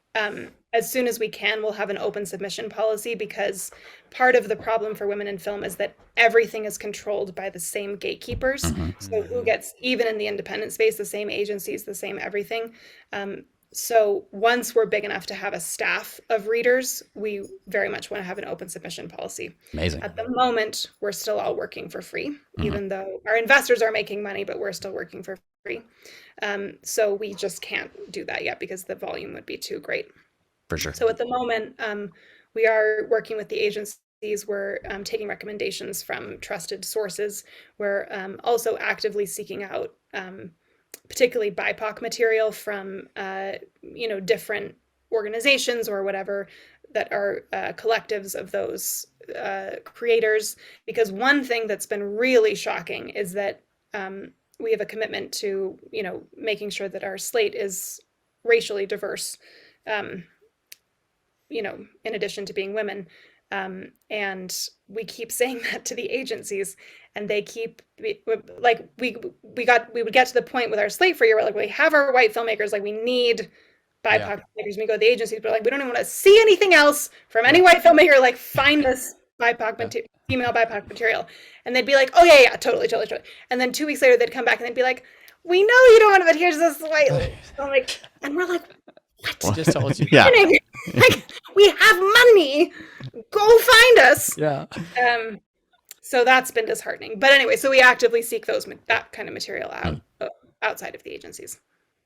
[SPEAKER 3] as soon as we can, we'll have an open submission policy, because part of the problem for women in film is that everything is controlled by the same gatekeepers.
[SPEAKER 2] Mhm.
[SPEAKER 3] So who gets, even in the independent space, the same agencies, the same everything. So once we're big enough to have a staff of readers, we very much want to have an open submission policy.
[SPEAKER 2] Amazing.
[SPEAKER 3] At the moment, we're still all working for free, even though our investors are making money, but we're still working for free. So we just can't do that yet because the volume would be too great.
[SPEAKER 2] For sure.
[SPEAKER 3] So at the moment, we are working with the agencies. We're taking recommendations from trusted sources. We're also actively seeking out particularly BIPOC material from different organizations or whatever that are collectives of those creators. Because one thing that's been really shocking is that we have a commitment to making sure that our slate is racially diverse, in addition to being women. And we keep saying that to the agencies, and they keep like we would get to the point with our slate for a year where, like, we have our white filmmakers, like, we need BIPOC filmmakers. We go to the agencies, but like, we don't even want to see anything else from any white filmmaker. Like, find us female BIPOC material, and they'd be like, oh yeah, totally. And then 2 weeks later, they'd come back and they'd be like, we know you don't want to, but here's this white. And we're like, what?
[SPEAKER 1] I just told you.
[SPEAKER 2] Yeah.
[SPEAKER 3] Like, we have money. Go find us.
[SPEAKER 1] Yeah.
[SPEAKER 3] So that's been disheartening. But anyway, so we actively seek that kind of material out outside of the agencies.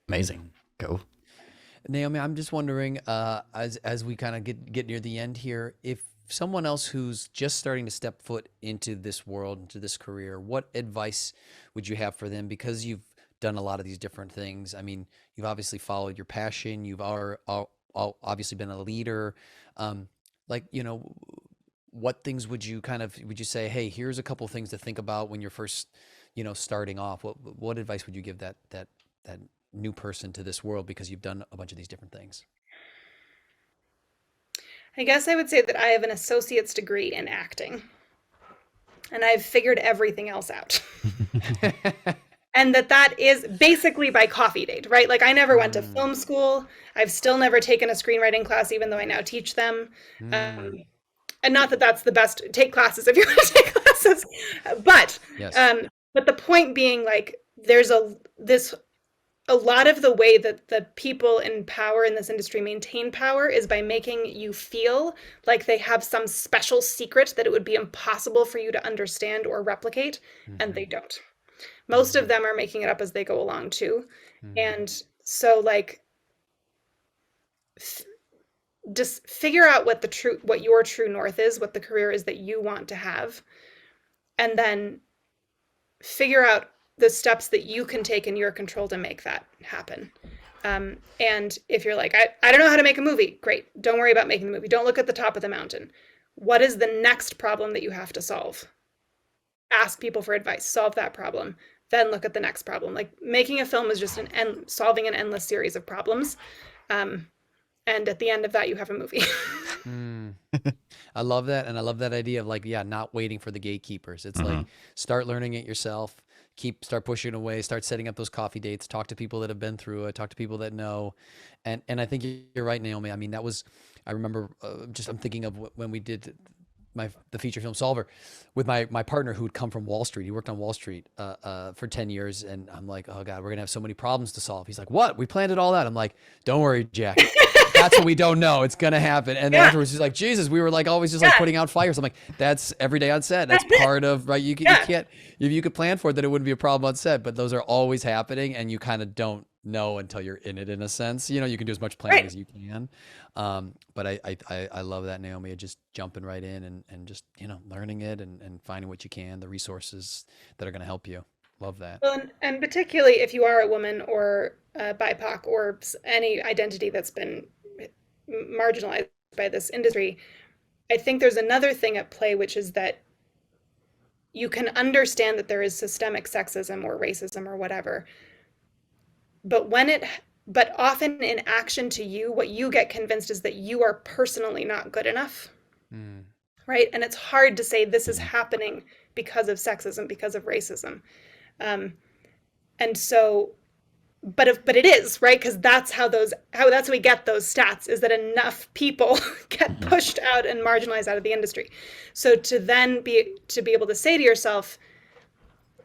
[SPEAKER 2] Amazing. Go.
[SPEAKER 1] Naomi, I'm just wondering, as we kind of get near the end here, if someone else who's just starting to step foot into this world, into this career, what advice would you have for them? Because you've done a lot of these different things. I mean, you've obviously followed your passion. You've obviously been a leader. Like, what things would you say, hey, here's a couple things to think about when you're first, starting off? What advice would you give that new person to this world, because you've done a bunch of these different things?
[SPEAKER 3] I guess I would say that I have an associate's degree in acting, and I've figured everything else out. And that is basically by coffee date, right? Like, I never went to film school. I've still never taken a screenwriting class, even though I now teach them. And not that that's the best. Take classes if you want to take classes. But
[SPEAKER 1] Yes.
[SPEAKER 3] but the point being, like, there's a lot of the way that the people in power in this industry maintain power is by making you feel like they have some special secret that it would be impossible for you to understand or replicate, and they don't. Most of them are making it up as they go along too. And so, like, just figure out what your true north is, what the career is that you want to have, and then figure out the steps that you can take in your control to make that happen. And if you're like, I don't know how to make a movie, great. Don't worry about making the movie. Don't look at the top of the mountain. What is the next problem that you have to solve? Ask people for advice, solve that problem, then look at the next problem. Like, making a film is just solving an endless series of problems. And at the end of that, you have a movie.
[SPEAKER 1] I love that. And I love that idea of, like, not waiting for the gatekeepers. It's like, start learning it yourself, start pushing away, start setting up those coffee dates, talk to people that have been through it, talk to people that know. And I think you're right, Naomi. I mean, I remember I'm thinking of when we did the feature film Solver with my partner who had come from Wall Street. He worked on Wall Street for 10 years. And I'm like, oh God, we're gonna have so many problems to solve. He's like, what? We planned it all out. I'm like, don't worry, Jack. That's what we don't know. It's gonna happen. And then afterwards, he's like, Jesus, we were like always just like putting out fires. I'm like, that's every day on set. That's part of, right? You can't, if you could plan for it, then it wouldn't be a problem on set. But those are always happening, and you kind of don't know until you're in it, in a sense. You can do as much planning as you can. But I love that, Naomi, just jumping right in and just, learning it and finding what you can, the resources that are going to help you. Love that.
[SPEAKER 3] Well, and particularly if you are a woman or BIPOC or any identity that's been marginalized by this industry, I think there's another thing at play, which is that you can understand that there is systemic sexism or racism or whatever, but often in action to you, what you get convinced is that you are personally not good enough, right? And it's hard to say this is happening because of sexism, because of racism. And so, but it is, right? Because that's how we get those stats, is that enough people get pushed out and marginalized out of the industry. So to be able to say to yourself,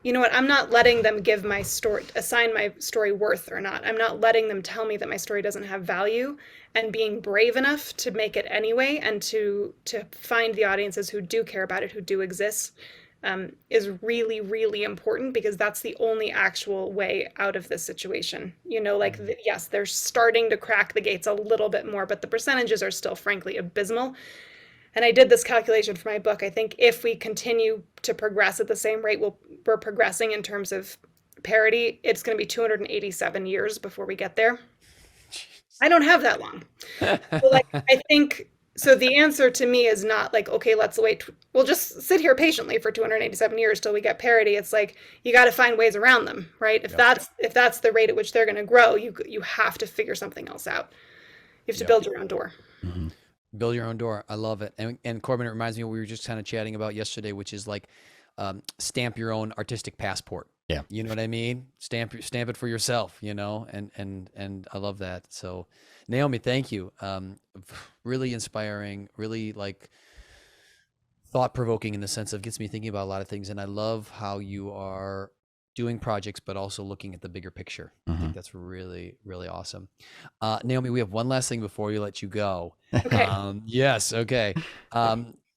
[SPEAKER 3] you know what, I'm not letting them assign my story worth or not. I'm not letting them tell me that my story doesn't have value, and being brave enough to make it anyway, and to find the audiences who do care about it, who do exist, is really, really important, because that's the only actual way out of this situation. Yes, they're starting to crack the gates a little bit more, but the percentages are still, frankly, abysmal. And I did this calculation for my book. I think if we continue to progress at the same rate we're progressing in terms of parity, it's going to be 287 years before we get there. I don't have that long. So, I think, so the answer to me is not like, okay, let's wait. We'll just sit here patiently for 287 years till we get parity. It's like, you got to find ways around them, right? If that's the rate at which they're going to grow, you have to figure something else out. You have to build your own door.
[SPEAKER 1] Build your own door. I love it. And Corbin, it reminds me of what we were just kind of chatting about yesterday, which is like, stamp your own artistic passport.
[SPEAKER 2] Yeah.
[SPEAKER 1] You know what I mean? Stamp it for yourself, and I love that. So Naomi, thank you. Really inspiring, really like thought provoking, in the sense of gets me thinking about a lot of things. And I love how you are doing projects, but also looking at the bigger picture. I think that's really, really awesome. Naomi, we have one last thing before we let you go.
[SPEAKER 3] Okay.
[SPEAKER 1] Yes. Okay.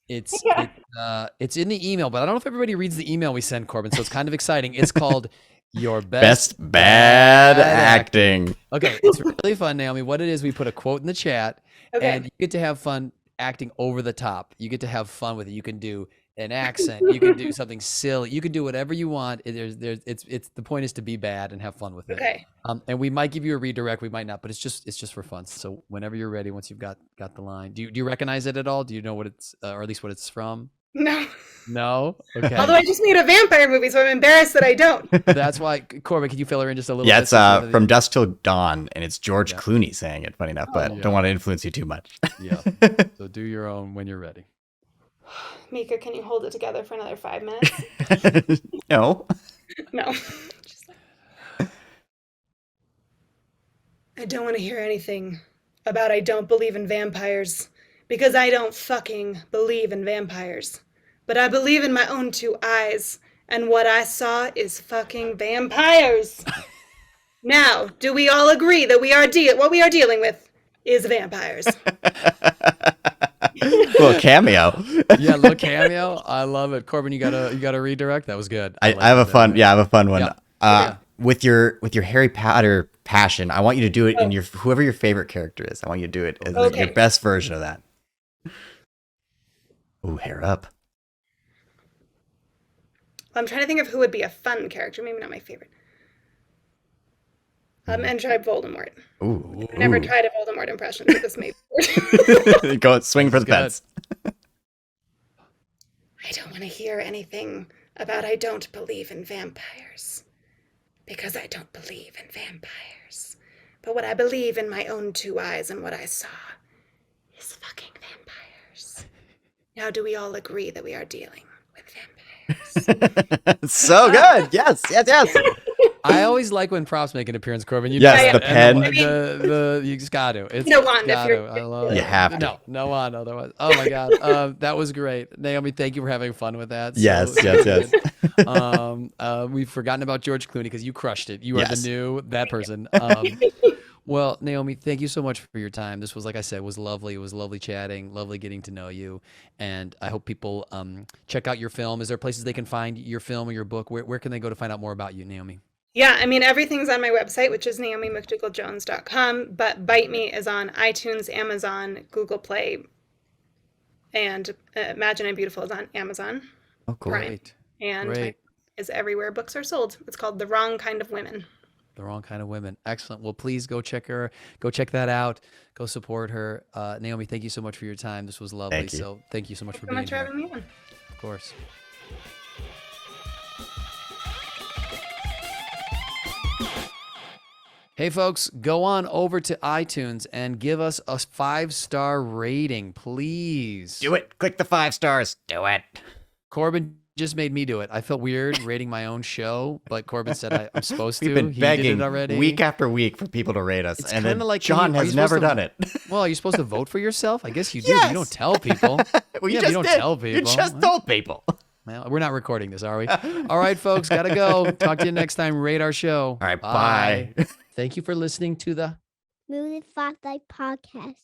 [SPEAKER 1] It's in the email, but I don't know if everybody reads the email we send, Corbin. So it's kind of exciting. It's called Your Best
[SPEAKER 2] Bad Acting.
[SPEAKER 1] Okay. It's really fun, Naomi. What it is, we put a quote in the chat,
[SPEAKER 3] Okay.
[SPEAKER 1] and you get to have fun acting over the top. You get to have fun with it. You can do an accent. You can do something silly. You can do whatever you want. It's the point is to be bad and have fun with it.
[SPEAKER 3] Okay.
[SPEAKER 1] And we might give you a redirect. We might not, but it's just for fun. So whenever you're ready, once you've got the line, do you recognize it at all? Do you know what it's or at least what it's from?
[SPEAKER 3] No.
[SPEAKER 1] No. Okay.
[SPEAKER 3] Although I just made a vampire movie, so I'm embarrassed that I don't.
[SPEAKER 1] That's why, Corbin, can you fill her in just a little
[SPEAKER 2] Yeah,
[SPEAKER 1] bit?
[SPEAKER 2] it's From Dusk Till Dawn, and it's George Clooney saying it, funny enough, but
[SPEAKER 1] yeah.
[SPEAKER 2] don't want to influence you too much.
[SPEAKER 1] Yeah. So do your own when you're ready.
[SPEAKER 3] Mika, can you hold it together for another 5 minutes?
[SPEAKER 2] No.
[SPEAKER 3] No. Just I don't want to hear anything about I don't believe in vampires, because I don't fucking believe in vampires. But I believe in my own 2 eyes, and what I saw is fucking vampires. Now, do we all agree that what we are dealing with is vampires?
[SPEAKER 2] Little cameo.
[SPEAKER 1] Yeah, little cameo. I love it. Corbin, you got a redirect. That was good.
[SPEAKER 2] I have a fun one.
[SPEAKER 1] Yeah.
[SPEAKER 2] With your Harry Potter passion, I want you to do it in whoever your favorite character is. I want you to do it as your best version of that. Ooh, hair up.
[SPEAKER 3] I'm trying to think of who would be a fun character. Maybe not my favorite. And try Voldemort.
[SPEAKER 2] Ooh.
[SPEAKER 3] I never tried a Voldemort impression, but this may be.
[SPEAKER 2] Go swing for the fence.
[SPEAKER 3] I don't want to hear anything about I don't believe in vampires, because I don't believe in vampires. But what I believe in my own 2 eyes and what I saw is fucking vampires. Now, do we all agree that we are dealing with vampires?
[SPEAKER 2] So good. Yes.
[SPEAKER 1] I always like when props make an appearance, Corbin. You
[SPEAKER 2] Yes,
[SPEAKER 1] know
[SPEAKER 2] the
[SPEAKER 1] that.
[SPEAKER 2] pen.
[SPEAKER 1] And you just got to. It's
[SPEAKER 3] No wand if
[SPEAKER 1] got
[SPEAKER 3] you're-
[SPEAKER 1] to. I love it.
[SPEAKER 2] You have to.
[SPEAKER 1] No wand otherwise. Oh my God. That was great. Naomi, thank you for having fun with that.
[SPEAKER 2] Yes.
[SPEAKER 1] We've forgotten about George Clooney because you crushed it. You are
[SPEAKER 2] Yes.
[SPEAKER 1] the new that person. Well, Naomi, thank you so much for your time. This was, like I said, was lovely. It was lovely chatting, lovely getting to know you. And I hope people check out your film. Is there places they can find your film or your book? Where can they go to find out more about you, Naomi?
[SPEAKER 3] Yeah, I mean, everything's on my website, which is NAOMIMCDOUGALJONES.com, but Bite Me is on iTunes, Amazon, Google Play, and Imagine I'm Beautiful is on Amazon.
[SPEAKER 2] Oh, cool.
[SPEAKER 3] Prime.
[SPEAKER 1] Great.
[SPEAKER 3] And
[SPEAKER 1] Great.
[SPEAKER 3] is everywhere books are sold. It's called The Wrong Kind of Women.
[SPEAKER 1] The Wrong Kind of Women. Excellent. Well, please go check that out. Go support her. Naomi, thank you so much for your time. This was lovely.
[SPEAKER 2] Thank you.
[SPEAKER 1] So thank you so much for
[SPEAKER 3] Thanks
[SPEAKER 1] being
[SPEAKER 3] so much for
[SPEAKER 1] here.
[SPEAKER 3] having me on.
[SPEAKER 1] Of course. Hey folks, go on over to iTunes and give us a 5-star rating, please.
[SPEAKER 2] Do it. Click the 5 stars. Do it.
[SPEAKER 1] Corbin just made me do it. I felt weird rating my own show, but Corbin said I'm supposed to.
[SPEAKER 2] We've been
[SPEAKER 1] He
[SPEAKER 2] begging
[SPEAKER 1] did it already.
[SPEAKER 2] week after week for people to rate us,
[SPEAKER 1] It's
[SPEAKER 2] and then
[SPEAKER 1] kinda like
[SPEAKER 2] John
[SPEAKER 1] are you
[SPEAKER 2] has never
[SPEAKER 1] supposed to-
[SPEAKER 2] done it.
[SPEAKER 1] Well, are you supposed to vote for yourself? I guess you do. But
[SPEAKER 2] Yes.
[SPEAKER 1] you don't tell people.
[SPEAKER 2] Well,
[SPEAKER 1] Yeah, but
[SPEAKER 2] just
[SPEAKER 1] you don't
[SPEAKER 2] did.
[SPEAKER 1] tell
[SPEAKER 2] You
[SPEAKER 1] people.
[SPEAKER 2] just told people.
[SPEAKER 1] Well, we're not recording this, are we? All right, folks, gotta go. Talk to you next time. Rate our show.
[SPEAKER 2] All right, bye.
[SPEAKER 1] Thank you for listening to the
[SPEAKER 4] Movie Spotlight Podcast.